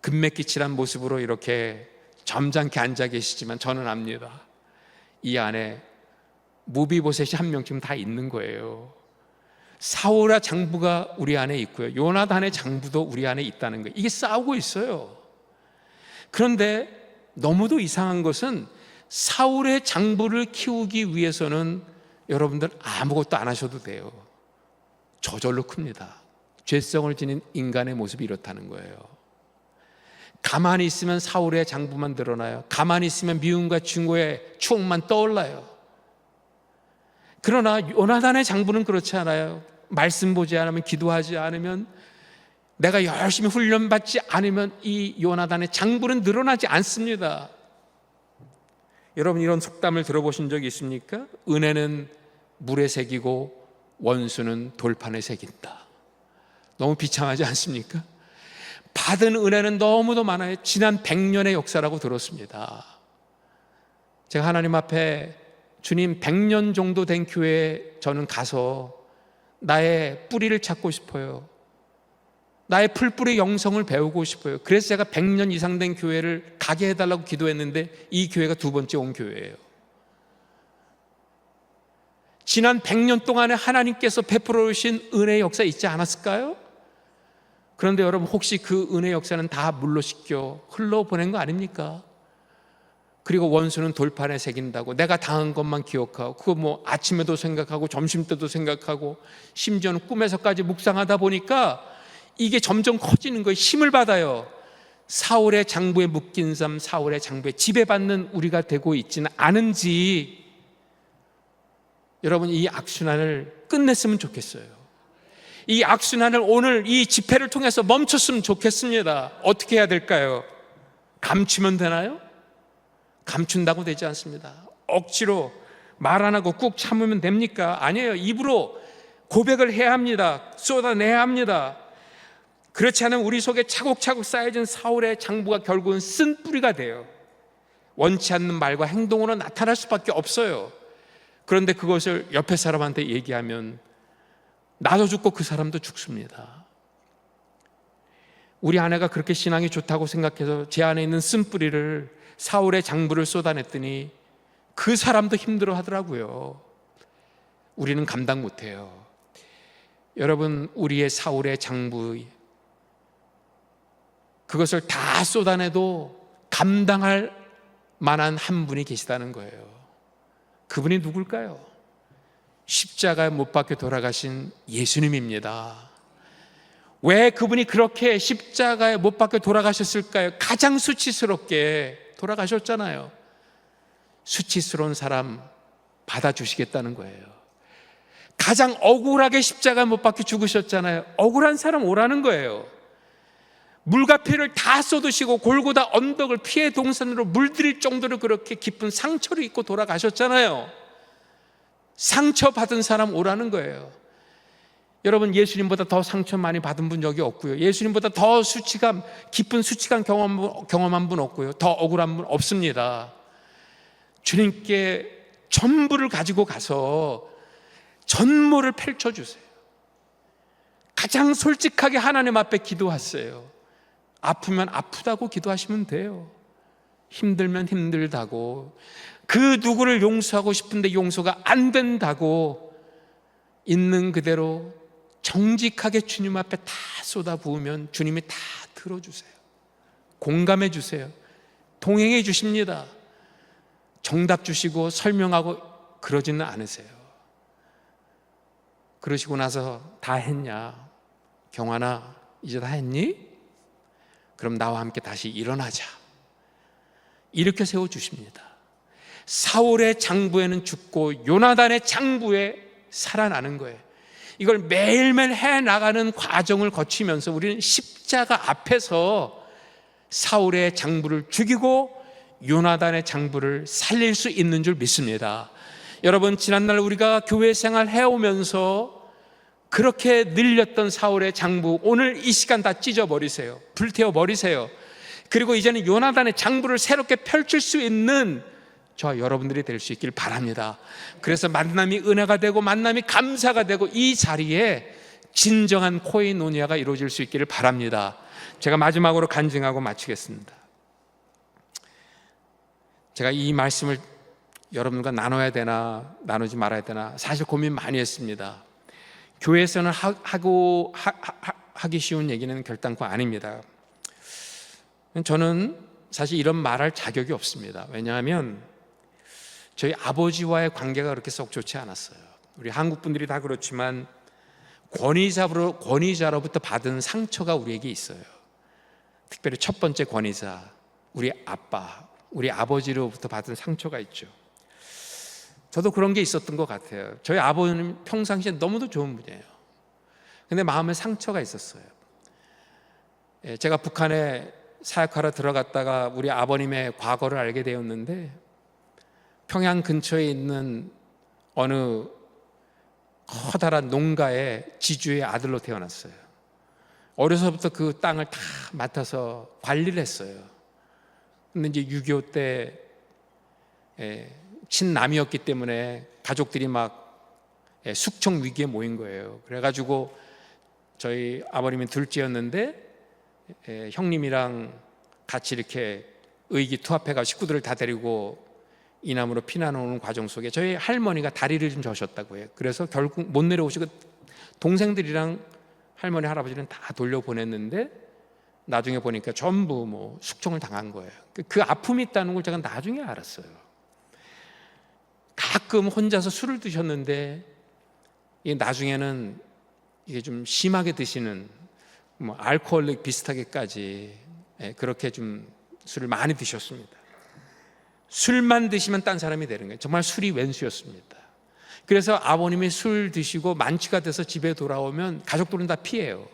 Speaker 1: 금맥기칠한 모습으로 이렇게 점잖게 앉아 계시지만 저는 압니다. 이 안에 무비보셋이 한 명쯤 다 있는 거예요. 사울의 장부가 우리 안에 있고요, 요나단의 장부도 우리 안에 있다는 거예요. 이게 싸우고 있어요. 그런데 너무도 이상한 것은 사울의 장부를 키우기 위해서는 여러분들 아무것도 안 하셔도 돼요. 저절로 큽니다. 죄성을 지닌 인간의 모습이 이렇다는 거예요. 가만히 있으면 사울의 장부만 드러나요. 가만히 있으면 미움과 증오의 추억만 떠올라요. 그러나 요나단의 장부는 그렇지 않아요. 말씀 보지 않으면, 기도하지 않으면, 내가 열심히 훈련받지 않으면 이 요나단의 장부는 늘어나지 않습니다. 여러분, 이런 속담을 들어보신 적이 있습니까? 은혜는 물에 새기고 원수는 돌판에 새긴다. 너무 비참하지 않습니까? 받은 은혜는 너무도 많아요. 지난 100년의 역사라고 들었습니다. 제가 하나님 앞에 주님, 100년 정도 된 교회에 저는 가서 나의 뿌리를 찾고 싶어요. 나의 풀뿌리 영성을 배우고 싶어요. 그래서 제가 100년 이상 된 교회를 가게 해달라고 기도했는데 이 교회가 2번째 온 교회예요. 지난 100년 동안에 하나님께서 베풀어 오신 은혜의 역사 있지 않았을까요? 그런데 여러분, 혹시 그 은혜의 역사는 다 물로 씻겨 흘러보낸 거 아닙니까? 그리고 원수는 돌판에 새긴다고 내가 당한 것만 기억하고, 그거 뭐 아침에도 생각하고 점심 때도 생각하고 심지어는 꿈에서까지 묵상하다 보니까 이게 점점 커지는 거예요. 힘을 받아요. 사울의 장부에 묶인 삶, 사울의 장부에 지배받는 우리가 되고 있지는 않은지, 여러분 이 악순환을 끝냈으면 좋겠어요. 이 악순환을 오늘 이 집회를 통해서 멈췄으면 좋겠습니다. 어떻게 해야 될까요? 감추면 되나요? 감춘다고 되지 않습니다. 억지로 말 안 하고 꾹 참으면 됩니까? 아니에요. 입으로 고백을 해야 합니다. 쏟아내야 합니다. 그렇지 않으면 우리 속에 차곡차곡 쌓여진 사울의 장부가 결국은 쓴뿌리가 돼요. 원치 않는 말과 행동으로 나타날 수밖에 없어요. 그런데 그것을 옆에 사람한테 얘기하면 나도 죽고 그 사람도 죽습니다. 우리 아내가 그렇게 신앙이 좋다고 생각해서 제 안에 있는 쓴뿌리를, 사울의 장부를 쏟아냈더니 그 사람도 힘들어 하더라고요. 우리는 감당 못해요. 여러분, 우리의 사울의 장부, 그것을 다 쏟아내도 감당할 만한 한 분이 계시다는 거예요. 그분이 누굴까요? 십자가에 못 박혀 돌아가신 예수님입니다. 왜 그분이 그렇게 십자가에 못 박혀 돌아가셨을까요? 가장 수치스럽게 돌아가셨잖아요. 수치스러운 사람 받아주시겠다는 거예요. 가장 억울하게 십자가에 못 박혀 죽으셨잖아요. 억울한 사람 오라는 거예요. 물과 피를 다 쏟으시고 골고다 언덕을 피의 동산으로 물들일 정도로 그렇게 깊은 상처를 입고 돌아가셨잖아요. 상처받은 사람 오라는 거예요. 여러분, 예수님보다 더 상처 많이 받은 분 여기 없고요. 예수님보다 더 수치감, 깊은 수치감 경험한 분 없고요. 더 억울한 분 없습니다. 주님께 전부를 가지고 가서 전모를 펼쳐주세요. 가장 솔직하게 하나님 앞에 기도하세요. 아프면 아프다고 기도하시면 돼요. 힘들면 힘들다고, 그 누구를 용서하고 싶은데 용서가 안 된다고 있는 그대로 정직하게 주님 앞에 다 쏟아부으면 주님이 다 들어주세요. 공감해 주세요. 동행해 주십니다. 정답 주시고 설명하고 그러지는 않으세요. 그러시고 나서 다 했냐? 경환아, 이제 다 했니? 그럼 나와 함께 다시 일어나자. 이렇게 세워주십니다. 사울의 장부에는 죽고 요나단의 장부에 살아나는 거예요. 이걸 매일매일 해나가는 과정을 거치면서 우리는 십자가 앞에서 사울의 장부를 죽이고 요나단의 장부를 살릴 수 있는 줄 믿습니다. 여러분, 지난날 우리가 교회 생활 해오면서 그렇게 늘렸던 사울의 장부, 오늘 이 시간 다 찢어버리세요. 불태워버리세요. 그리고 이제는 요나단의 장부를 새롭게 펼칠 수 있는 저와 여러분들이 될 수 있길 바랍니다. 그래서 만남이 은혜가 되고 만남이 감사가 되고 이 자리에 진정한 코이노니아가 이루어질 수 있기를 바랍니다. 제가 마지막으로 간증하고 마치겠습니다. 제가 이 말씀을 여러분과 나눠야 되나 나누지 말아야 되나 사실 고민 많이 했습니다. 교회에서는 하기 쉬운 얘기는 결단코 아닙니다. 저는 사실 이런 말할 자격이 없습니다. 왜냐하면 저희 아버지와의 관계가 그렇게 썩 좋지 않았어요. 우리 한국 분들이 다 그렇지만 권위자로부터 받은 상처가 우리에게 있어요. 특별히 첫 번째 권위자, 우리 아빠, 우리 아버지로부터 받은 상처가 있죠. 저도 그런 게 있었던 것 같아요. 저희 아버지는 평상시에 너무도 좋은 분이에요. 근데 마음에 상처가 있었어요. 제가 북한에 사역하러 들어갔다가 우리 아버님의 과거를 알게 되었는데, 평양 근처에 있는 어느 커다란 농가의 지주의 아들로 태어났어요. 어려서부터 그 땅을 다 맡아서 관리를 했어요. 근데 이제 6.25 때 친남이었기 때문에 가족들이 막 숙청 위기에 모인 거예요. 그래가지고 저희 아버님이 둘째였는데 형님이랑 같이 이렇게 의기투합해가 식구들을 다 데리고 이남으로 피난오는 과정 속에 저희 할머니가 다리를 좀 저셨다고 해요. 그래서 결국 못 내려오시고 동생들이랑 할머니 할아버지는 다 돌려보냈는데 나중에 보니까 전부 뭐 숙청을 당한 거예요. 그 아픔이 있다는 걸 제가 나중에 알았어요. 가끔 혼자서 술을 드셨는데 나중에는 이게 좀 심하게 드시는 뭐 알코올릭 비슷하게까지 그렇게 좀 술을 많이 드셨습니다. 술만 드시면 딴 사람이 되는 거예요. 정말 술이 왼수였습니다. 그래서 아버님이 술 드시고 만취가 돼서 집에 돌아오면 가족들은 다 피해요.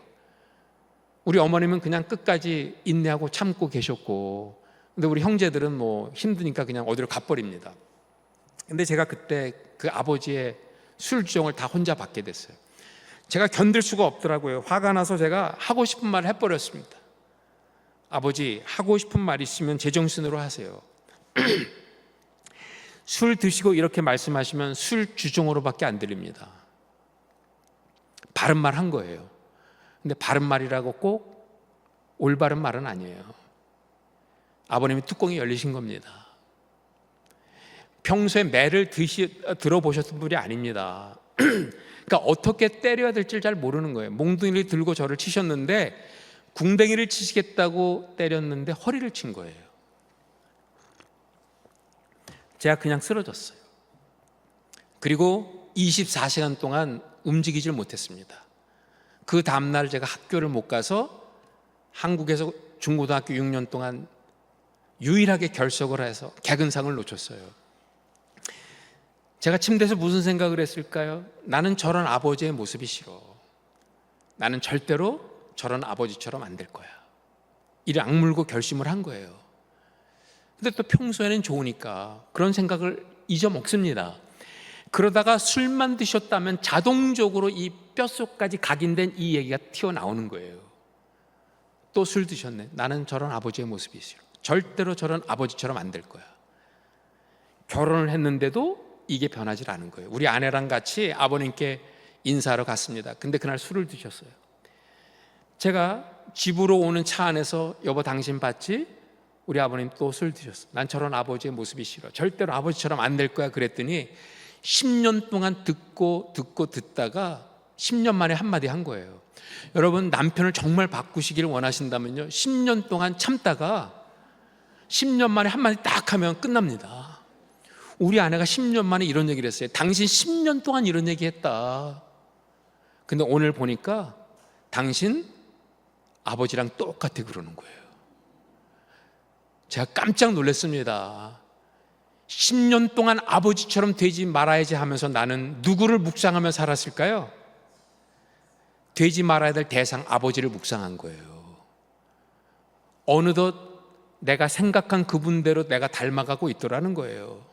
Speaker 1: 우리 어머님은 그냥 끝까지 인내하고 참고 계셨고, 근데 우리 형제들은 뭐 힘드니까 그냥 어디로 가버립니다. 근데 제가 그때 그 아버지의 술주정을 다 혼자 받게 됐어요. 제가 견딜 수가 없더라고요. 화가 나서 제가 하고 싶은 말을 해버렸습니다. 아버지, 하고 싶은 말 있으면 제정신으로 하세요. 술 드시고 이렇게 말씀하시면 술 주정으로밖에 안 들립니다. 바른 말 한 거예요. 근데 바른 말이라고 꼭 올바른 말은 아니에요. 아버님이 뚜껑이 열리신 겁니다. 평소에 매를 들어보셨던 분이 아닙니다. 그러니까 어떻게 때려야 될지 잘 모르는 거예요. 몽둥이를 들고 저를 치셨는데 궁뎅이를 치시겠다고 때렸는데 허리를 친 거예요. 제가 그냥 쓰러졌어요. 그리고 24시간 동안 움직이질 못했습니다. 그 다음날 제가 학교를 못 가서 한국에서 중고등학교 6년 동안 유일하게 결석을 해서 개근상을 놓쳤어요. 제가 침대에서 무슨 생각을 했을까요? 나는 저런 아버지의 모습이 싫어. 나는 절대로 저런 아버지처럼 안 될 거야. 이를 악물고 결심을 한 거예요. 근데 또 평소에는 좋으니까 그런 생각을 잊어먹습니다. 그러다가 술만 드셨다면 자동적으로 이 뼛속까지 각인된 이 얘기가 튀어나오는 거예요. 또 술 드셨네. 나는 저런 아버지의 모습이 싫어. 절대로 저런 아버지처럼 안 될 거야. 결혼을 했는데도 이게 변하지 않은 거예요. 우리 아내랑 같이 아버님께 인사하러 갔습니다. 근데 그날 술을 드셨어요. 제가 집으로 오는 차 안에서 여보 당신 봤지? 우리 아버님 또 술 드셨어. 난 저런 아버지의 모습이 싫어. 절대로 아버지처럼 안 될 거야. 그랬더니 10년 동안 듣다가 10년 만에 한마디 한 거예요. 여러분, 남편을 정말 바꾸시기를 원하신다면요, 10년 동안 참다가 10년 만에 한마디 딱 하면 끝납니다. 우리 아내가 10년 만에 이런 얘기를 했어요. 당신 10년 동안 이런 얘기 했다. 근데 오늘 보니까 당신 아버지랑 똑같아 그러는 거예요. 제가 깜짝 놀랐습니다. 10년 동안 아버지처럼 되지 말아야지 하면서 나는 누구를 묵상하며 살았을까요? 되지 말아야 될 대상 아버지를 묵상한 거예요. 어느덧 내가 생각한 그분대로 내가 닮아가고 있더라는 거예요.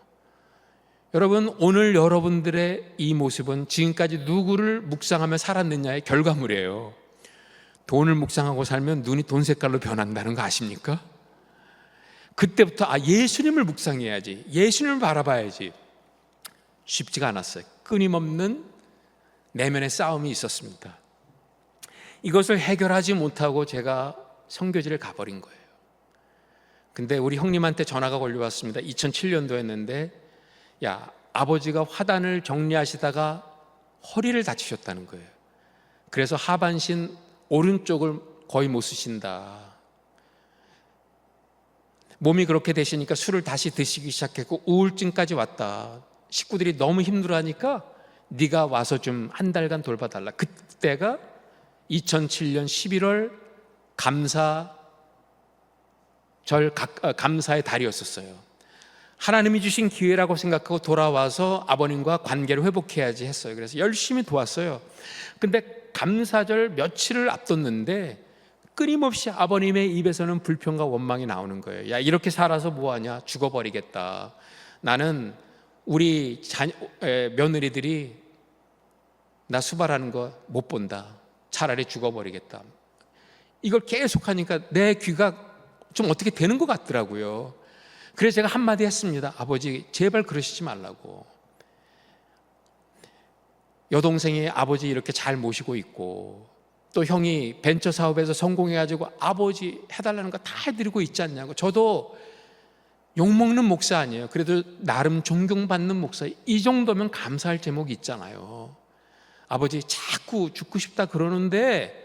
Speaker 1: 여러분, 오늘 여러분들의 이 모습은 지금까지 누구를 묵상하며 살았느냐의 결과물이에요. 돈을 묵상하고 살면 눈이 돈 색깔로 변한다는 거 아십니까? 그때부터 예수님을 묵상해야지, 예수님을 바라봐야지. 쉽지가 않았어요. 끊임없는 내면의 싸움이 있었습니다. 이것을 해결하지 못하고 제가 선교지를 가버린 거예요. 근데 우리 형님한테 전화가 걸려왔습니다. 2007년도였는데 야, 아버지가 화단을 정리하시다가 허리를 다치셨다는 거예요. 그래서 하반신 오른쪽을 거의 못 쓰신다. 몸이 그렇게 되시니까 술을 다시 드시기 시작했고 우울증까지 왔다. 식구들이 너무 힘들어하니까 네가 와서 좀 한 달간 돌봐달라. 그때가 2007년 11월 감사의 달이었었어요. 하나님이 주신 기회라고 생각하고 돌아와서 아버님과 관계를 회복해야지 했어요. 그래서 열심히 도왔어요. 근데 감사절 며칠을 앞뒀는데 끊임없이 아버님의 입에서는 불평과 원망이 나오는 거예요. 야, 이렇게 살아서 뭐하냐? 죽어버리겠다. 나는 우리 며느리들이 나 수발하는 거 못 본다. 차라리 죽어버리겠다. 이걸 계속 하니까 내 귀가 좀 어떻게 되는 것 같더라고요. 그래서 제가 한마디 했습니다. 아버지, 제발 그러시지 말라고. 여동생이 아버지 이렇게 잘 모시고 있고 또 형이 벤처 사업에서 성공해가지고 아버지 해달라는 거 다 해드리고 있지 않냐고. 저도 욕먹는 목사 아니에요. 그래도 나름 존경받는 목사. 이 정도면 감사할 제목이 있잖아요. 아버지 자꾸 죽고 싶다 그러는데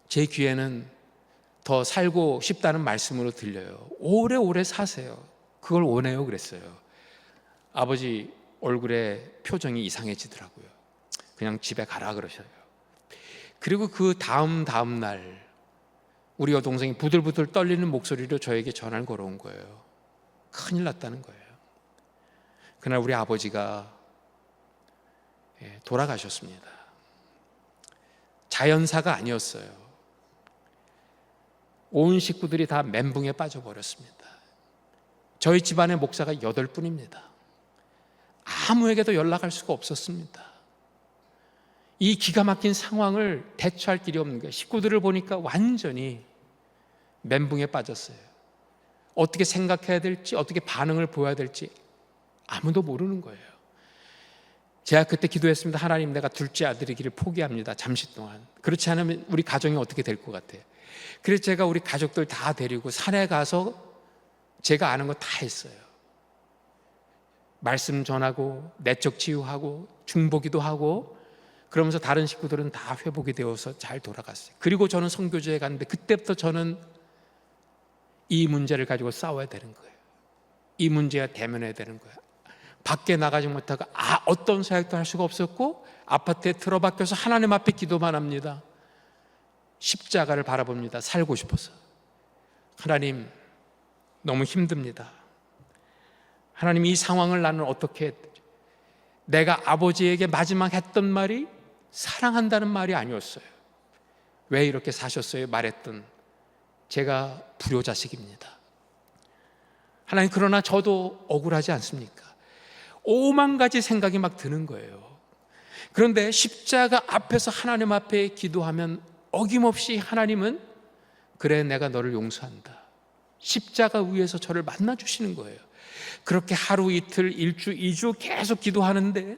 Speaker 1: 제 귀에는 더 살고 싶다는 말씀으로 들려요. 오래오래 사세요. 그걸 원해요. 그랬어요. 아버지 얼굴에 표정이 이상해지더라고요. 그냥 집에 가라 그러셔요. 그리고 그 다음 날 우리 여동생이 부들부들 떨리는 목소리로 저에게 전화를 걸어온 거예요. 큰일 났다는 거예요. 그날 우리 아버지가 돌아가셨습니다. 자연사가 아니었어요. 온 식구들이 다 멘붕에 빠져버렸습니다. 저희 집안의 목사가 8분입니다. 아무에게도 연락할 수가 없었습니다. 이 기가 막힌 상황을 대처할 길이 없는 거예요. 식구들을 보니까 완전히 멘붕에 빠졌어요. 어떻게 생각해야 될지, 어떻게 반응을 보여야 될지 아무도 모르는 거예요. 제가 그때 기도했습니다. 하나님, 내가 둘째 아들이기를 포기합니다. 잠시 동안. 그렇지 않으면 우리 가정이 어떻게 될 것 같아요. 그래서 제가 우리 가족들 다 데리고 산에 가서 제가 아는 거 다 했어요. 말씀 전하고 내적 치유하고 중보기도 하고, 그러면서 다른 식구들은 다 회복이 되어서 잘 돌아갔어요. 그리고 저는 선교지에 갔는데 그때부터 저는 이 문제를 가지고 싸워야 되는 거예요. 이 문제와 대면해야 되는 거예요. 밖에 나가지 못하고 어떤 사역도 할 수가 없었고, 아파트에 틀어박혀서 하나님 앞에 기도만 합니다. 십자가를 바라봅니다. 살고 싶어서. 하나님, 너무 힘듭니다. 하나님, 이 상황을 나는 어떻게 해야 되죠? 내가 아버지에게 마지막 했던 말이 사랑한다는 말이 아니었어요. 왜 이렇게 사셨어요? 말했던 제가 불효자식입니다. 하나님, 그러나 저도 억울하지 않습니까? 5만 가지 생각이 막 드는 거예요. 그런데 십자가 앞에서 하나님 앞에 기도하면 어김없이 하나님은 그래, 내가 너를 용서한다. 십자가 위에서 저를 만나주시는 거예요. 그렇게 하루 이틀, 일주, 2주 계속 기도하는데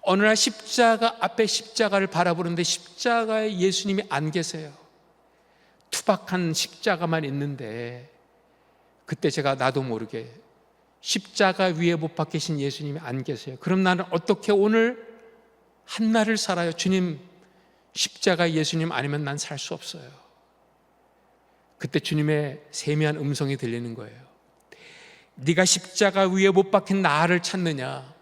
Speaker 1: 어느 날 십자가 앞에 십자가를 바라보는데 십자가에 예수님이 안 계세요. 투박한 십자가만 있는데, 그때 제가 나도 모르게 십자가 위에 못 박히신 예수님이 안 계세요. 그럼 나는 어떻게 오늘 한날을 살아요? 주님, 십자가 예수님 아니면 난 살 수 없어요. 그때 주님의 세미한 음성이 들리는 거예요. 네가 십자가 위에 못 박힌 나를 찾느냐?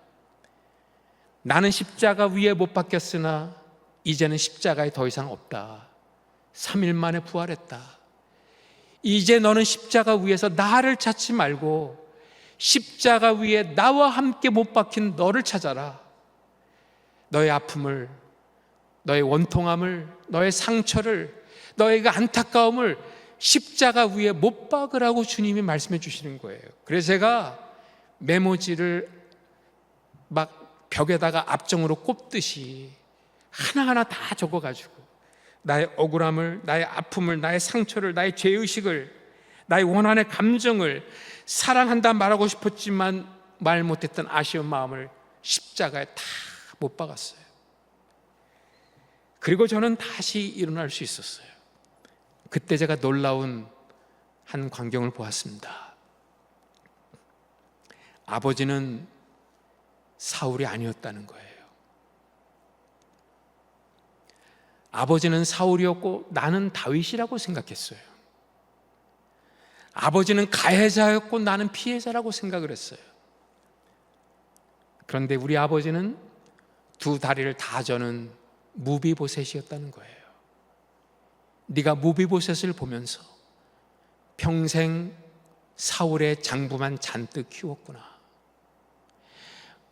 Speaker 1: 나는 십자가 위에 못 박혔으나 이제는 십자가에 더 이상 없다. 3일 만에 부활했다. 이제 너는 십자가 위에서 나를 찾지 말고 십자가 위에 나와 함께 못 박힌 너를 찾아라. 너의 아픔을, 너의 원통함을, 너의 상처를, 너의 그 안타까움을 십자가 위에 못 박으라고 주님이 말씀해 주시는 거예요. 그래서 제가 메모지를 막 벽에다가 압정으로 꼽듯이 하나하나 다 적어가지고 나의 억울함을, 나의 아픔을, 나의 상처를, 나의 죄의식을, 나의 원한의 감정을, 사랑한다 말하고 싶었지만 말 못했던 아쉬운 마음을 십자가에 다 못 박았어요. 그리고 저는 다시 일어날 수 있었어요. 그때 제가 놀라운 한 광경을 보았습니다. 아버지는 사울이 아니었다는 거예요. 아버지는 사울이었고 나는 다윗이라고 생각했어요. 아버지는 가해자였고 나는 피해자라고 생각을 했어요. 그런데 우리 아버지는 두 다리를 다 저는 무비보셋이었다는 거예요. 네가 무비보셋을 보면서 평생 사울의 장부만 잔뜩 키웠구나.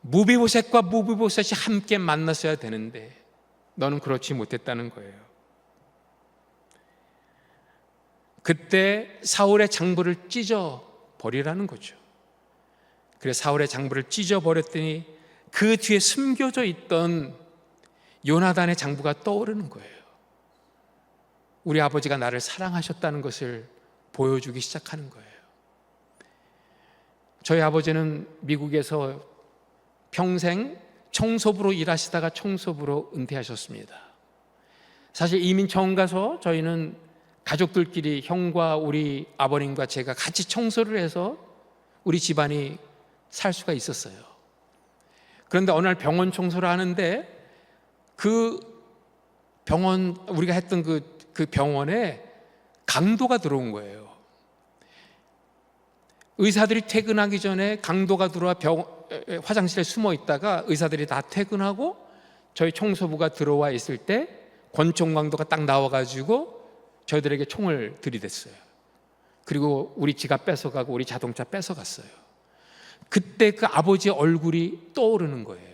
Speaker 1: 무비보셋과 무비보셋이 함께 만났어야 되는데 너는 그렇지 못했다는 거예요. 그때 사울의 장부를 찢어 버리라는 거죠. 그래서 사울의 장부를 찢어 버렸더니 그 뒤에 숨겨져 있던 요나단의 장부가 떠오르는 거예요. 우리 아버지가 나를 사랑하셨다는 것을 보여주기 시작하는 거예요. 저희 아버지는 미국에서 평생 청소부로 일하시다가 청소부로 은퇴하셨습니다. 사실 이민 처음 가서 저희는 가족들끼리 형과 우리 아버님과 제가 같이 청소를 해서 우리 집안이 살 수가 있었어요. 그런데 어느 날 병원 청소를 하는데 그 병원, 우리가 했던 그 병원에 강도가 들어온 거예요. 의사들이 퇴근하기 전에 강도가 들어와 화장실에 숨어 있다가 의사들이 다 퇴근하고 저희 청소부가 들어와 있을 때 권총 강도가 딱 나와가지고 저희들에게 총을 들이댔어요. 그리고 우리 지갑 뺏어가고 우리 자동차 뺏어갔어요. 그때 그 아버지의 얼굴이 떠오르는 거예요.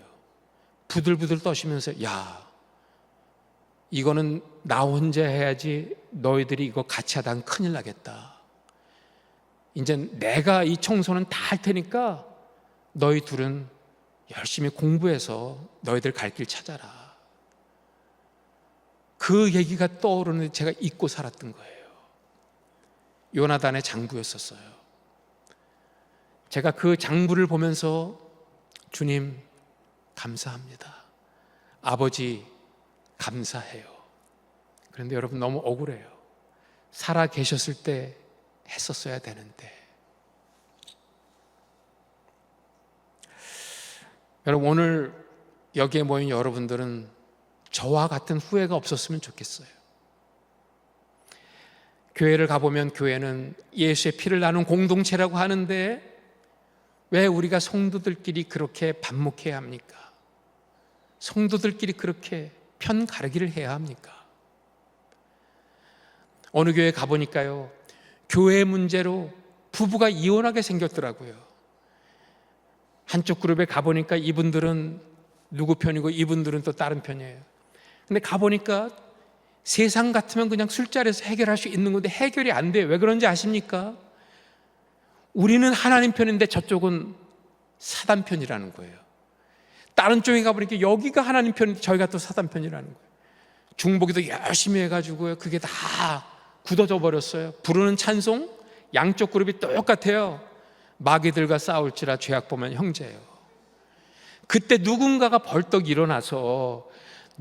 Speaker 1: 부들부들 떠시면서, 야, 이거는 나 혼자 해야지, 너희들이 이거 같이 하다간 큰일 나겠다. 이제 내가 이 청소는 다 할 테니까 너희 둘은 열심히 공부해서 너희들 갈 길 찾아라. 그 얘기가 떠오르는데 제가 잊고 살았던 거예요. 요나단의 장부였었어요. 제가 그 장부를 보면서 주님 감사합니다. 아버지 감사해요. 그런데 여러분 너무 억울해요. 살아 계셨을 때 했었어야 되는데. 여러분 오늘 여기에 모인 여러분들은 저와 같은 후회가 없었으면 좋겠어요. 교회를 가보면 교회는 예수의 피를 나눈 공동체라고 하는데 왜 우리가 성도들끼리 그렇게 반목해야 합니까? 성도들끼리 그렇게 편 가르기를 해야 합니까? 어느 교회 가보니까요, 교회 문제로 부부가 이혼하게 생겼더라고요. 한쪽 그룹에 가보니까 이분들은 누구 편이고 이분들은 또 다른 편이에요. 근데 가보니까 세상 같으면 그냥 술자리에서 해결할 수 있는 건데 해결이 안 돼요. 왜 그런지 아십니까? 우리는 하나님 편인데 저쪽은 사단 편이라는 거예요. 다른 쪽에 가보니까 여기가 하나님 편인데 저희가 또 사단 편이라는 거예요. 중보기도 열심히 해가지고요, 그게 다 굳어져 버렸어요. 부르는 찬송 양쪽 그룹이 똑같아요. 마귀들과 싸울지라 죄악 보면 형제예요. 그때 누군가가 벌떡 일어나서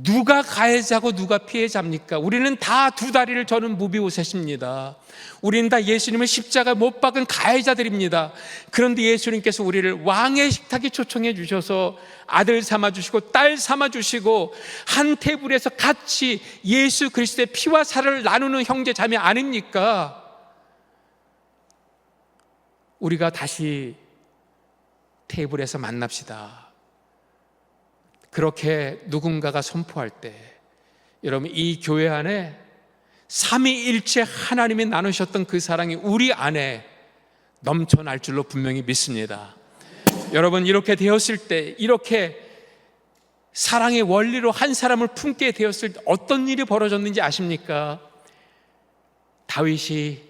Speaker 1: 누가 가해자고 누가 피해자입니까? 우리는 다 두 다리를 저는 무비오셋입니다. 우리는 다 예수님의 십자가 못 박은 가해자들입니다. 그런데 예수님께서 우리를 왕의 식탁에 초청해 주셔서 아들 삼아주시고 딸 삼아주시고 한 테이블에서 같이 예수 그리스도의 피와 살을 나누는 형제 자매 아닙니까? 우리가 다시 테이블에서 만납시다. 그렇게 누군가가 선포할 때 여러분 이 교회 안에 삼위일체 하나님이 나누셨던 그 사랑이 우리 안에 넘쳐날 줄로 분명히 믿습니다. 여러분 이렇게 되었을 때, 이렇게 사랑의 원리로 한 사람을 품게 되었을 때 어떤 일이 벌어졌는지 아십니까? 다윗이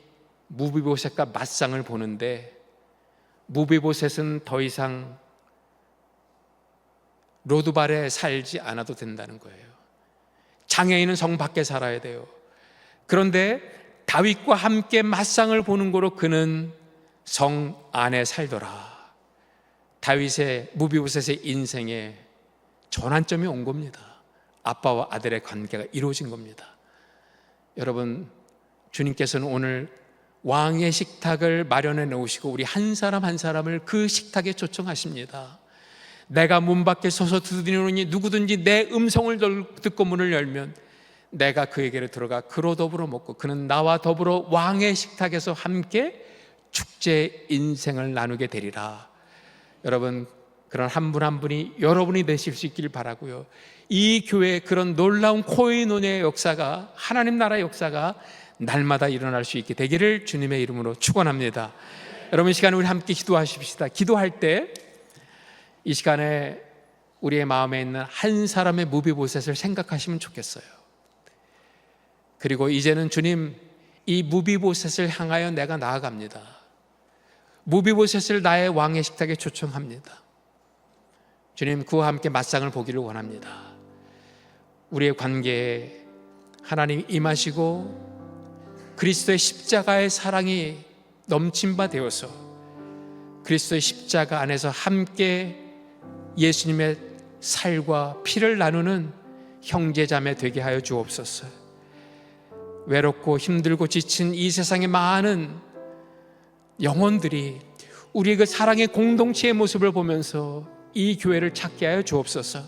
Speaker 1: 무비보셋과 맞상을 보는데 무비보셋은 더 이상 로드발에 살지 않아도 된다는 거예요. 장애인은 성 밖에 살아야 돼요. 그런데 다윗과 함께 맞상을 보는 거로 그는 성 안에 살더라. 다윗의 무비보셋의 인생에 전환점이 온 겁니다. 아빠와 아들의 관계가 이루어진 겁니다. 여러분, 주님께서는 오늘 왕의 식탁을 마련해 놓으시고 우리 한 사람 한 사람을 그 식탁에 초청하십니다. 내가 문 밖에 서서 두드리노니 누구든지 내 음성을 듣고 문을 열면 내가 그에게로 들어가 그로 더불어 먹고 그는 나와 더불어 왕의 식탁에서 함께 축제 인생을 나누게 되리라. 여러분, 그런 한 분 한 분이 여러분이 되실 수 있길 바라고요. 이 교회에 그런 놀라운 코인원의 역사가, 하나님 나라의 역사가 날마다 일어날 수 있게 되기를 주님의 이름으로 축원합니다. 여러분, 이 시간에 우리 함께 기도하십시다. 기도할 때 이 시간에 우리의 마음에 있는 한 사람의 무비보셋을 생각하시면 좋겠어요. 그리고 이제는 주님, 이 무비보셋을 향하여 내가 나아갑니다. 무비보셋을 나의 왕의 식탁에 초청합니다. 주님, 그와 함께 맞상을 보기를 원합니다. 우리의 관계에 하나님 임하시고 그리스도의 십자가의 사랑이 넘친 바 되어서 그리스도의 십자가 안에서 함께 예수님의 살과 피를 나누는 형제자매 되게 하여 주옵소서. 외롭고 힘들고 지친 이 세상의 많은 영혼들이 우리의 그 사랑의 공동체의 모습을 보면서 이 교회를 찾게 하여 주옵소서.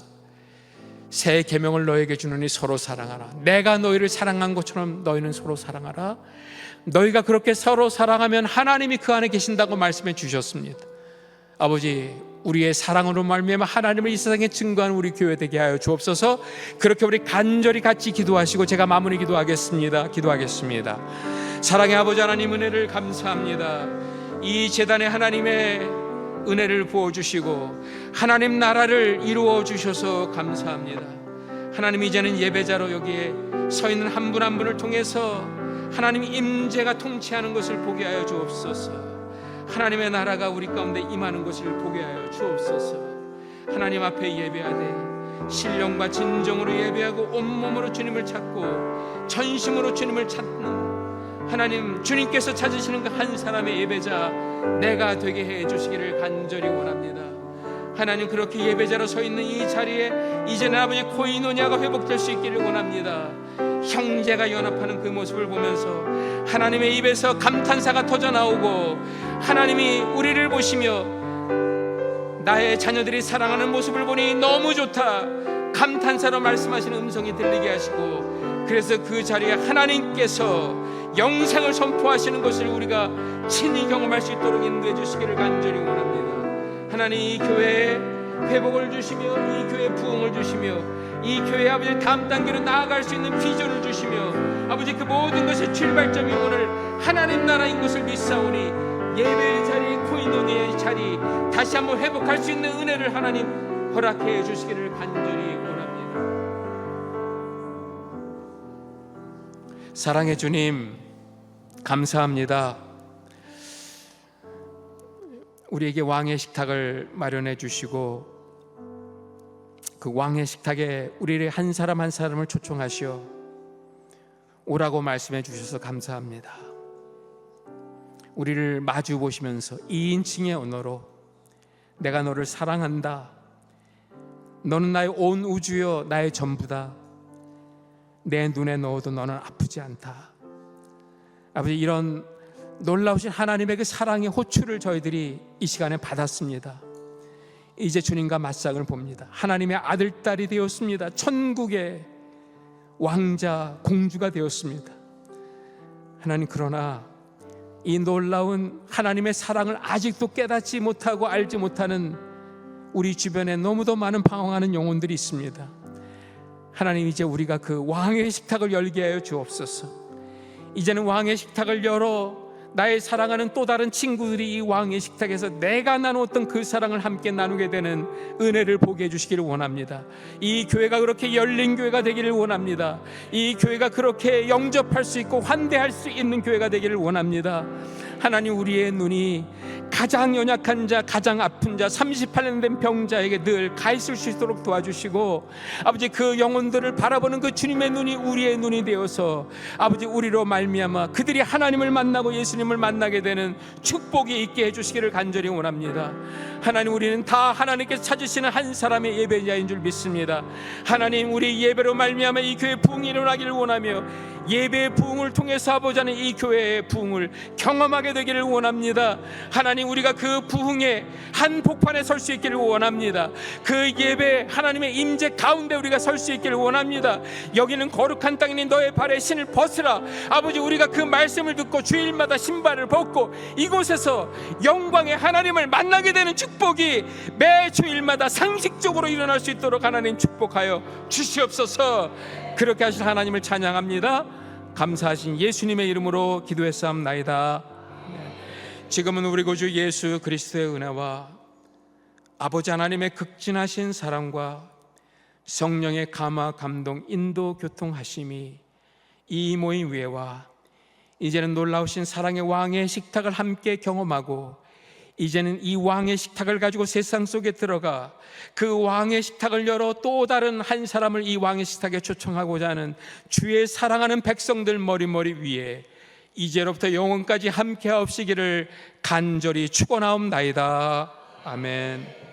Speaker 1: 새 계명을 너에게 주노니 서로 사랑하라. 내가 너희를 사랑한 것처럼 너희는 서로 사랑하라. 너희가 그렇게 서로 사랑하면 하나님이 그 안에 계신다고 말씀해 주셨습니다. 아버지, 우리의 사랑으로 말미암아 하나님을 이 세상에 증거하는 우리 교회 되게 하여 주옵소서. 그렇게 우리 간절히 같이 기도하시고 제가 마무리 기도하겠습니다. 사랑의 아버지 하나님, 은혜를 감사합니다. 이 재단에 하나님의 은혜를 부어주시고 하나님 나라를 이루어 주셔서 감사합니다. 하나님, 이제는 예배자로 여기에 서 있는 한 분 한 분을 통해서 하나님 임재가 통치하는 것을 보게 하여 주옵소서. 하나님의 나라가 우리 가운데 임하는 것을 보게 하여 주옵소서. 하나님 앞에 예배하되 신령과 진정으로 예배하고 온몸으로 주님을 찾고 전심으로 주님을 찾는 하나님, 주님께서 찾으시는 그 한 사람의 예배자 내가 되게 해 주시기를 간절히 원합니다. 하나님, 그렇게 예배자로 서 있는 이 자리에 이제는 아버지 코이노니아가 회복될 수 있기를 원합니다. 형제가 연합하는 그 모습을 보면서 하나님의 입에서 감탄사가 터져나오고 하나님이 우리를 보시며 나의 자녀들이 사랑하는 모습을 보니 너무 좋다, 감탄사로 말씀하시는 음성이 들리게 하시고, 그래서 그 자리에 하나님께서 영생을 선포하시는 것을 우리가 친히 경험할 수 있도록 인도해 주시기를 간절히 원합니다. 하나님, 이 교회에 회복을 주시며 이 교회에 부흥을 주시며 이 교회 아버지 다음 단계로 나아갈 수 있는 비전을 주시며 아버지 그 모든 것의 출발점이 오늘 하나님 나라인 것을 믿사오니 예배의 자리, 코이노니의 자리 다시 한번 회복할 수 있는 은혜를 하나님 허락해 주시기를 간절히 원합니다. 사랑의 주님, 감사합니다. 우리에게 왕의 식탁을 마련해 주시고 그 왕의 식탁에 우리를 한 사람 한 사람을 초청하시어 오라고 말씀해 주셔서 감사합니다. 우리를 마주 보시면서 2인칭의 언어로 내가 너를 사랑한다, 너는 나의 온 우주여 나의 전부다, 내 눈에 넣어도 너는 아프지 않다. 아버지, 이런 놀라우신 하나님의 그 사랑의 호출을 저희들이 이 시간에 받았습니다. 이제 주님과 맞상을 봅니다. 하나님의 아들, 딸이 되었습니다. 천국의 왕자, 공주가 되었습니다. 하나님, 그러나 이 놀라운 하나님의 사랑을 아직도 깨닫지 못하고 알지 못하는 우리 주변에 너무도 많은 방황하는 영혼들이 있습니다. 하나님, 이제 우리가 그 왕의 식탁을 열게 하여 주옵소서. 이제는 왕의 식탁을 열어 나의 사랑하는 또 다른 친구들이 이 왕의 식탁에서 내가 나누었던 그 사랑을 함께 나누게 되는 은혜를 보게 해주시기를 원합니다. 이 교회가 그렇게 열린 교회가 되기를 원합니다. 이 교회가 그렇게 영접할 수 있고 환대할 수 있는 교회가 되기를 원합니다. 하나님, 우리의 눈이 가장 연약한 자, 가장 아픈 자, 38년 된 병자에게 늘 가 있을 수 있도록 도와주시고 아버지, 그 영혼들을 바라보는 그 주님의 눈이 우리의 눈이 되어서 아버지, 우리로 말미암아 그들이 하나님을 만나고 예수님을 만나게 되는 축복이 있게 해주시기를 간절히 원합니다. 하나님, 우리는 다 하나님께서 찾으시는 한 사람의 예배자인 줄 믿습니다. 하나님, 우리 예배로 말미암아 이 교회 부흥이 일어나기를 원하며 예배의 부흥을 통해서 아버지는 이 교회의 부흥을 경험하게 되기를 원합니다. 하나님, 우리가 그 부흥의 한 복판에 설 수 있기를 원합니다. 그 예배 하나님의 임재 가운데 우리가 설 수 있기를 원합니다. 여기는 거룩한 땅이니 너의 발에 신을 벗으라. 아버지, 우리가 그 말씀을 듣고 주일마다 신발을 벗고 이곳에서 영광의 하나님을 만나게 되는 축복이 매 주일마다 상식적으로 일어날 수 있도록 하나님 축복하여 주시옵소서. 그렇게 하실 하나님을 찬양합니다. 감사하신 예수님의 이름으로 기도했사옵나이다. 지금은 우리 구주 예수 그리스도의 은혜와 아버지 하나님의 극진하신 사랑과 성령의 감화, 감동, 인도, 교통하심이 이 모임 위에와 이제는 놀라우신 사랑의 왕의 식탁을 함께 경험하고 이제는 이 왕의 식탁을 가지고 세상 속에 들어가 그 왕의 식탁을 열어 또 다른 한 사람을 이 왕의 식탁에 초청하고자 하는 주의 사랑하는 백성들 머리머리 위에 이제로부터 영원까지 함께 하옵시기를 간절히 축원하옵나이다. 아멘.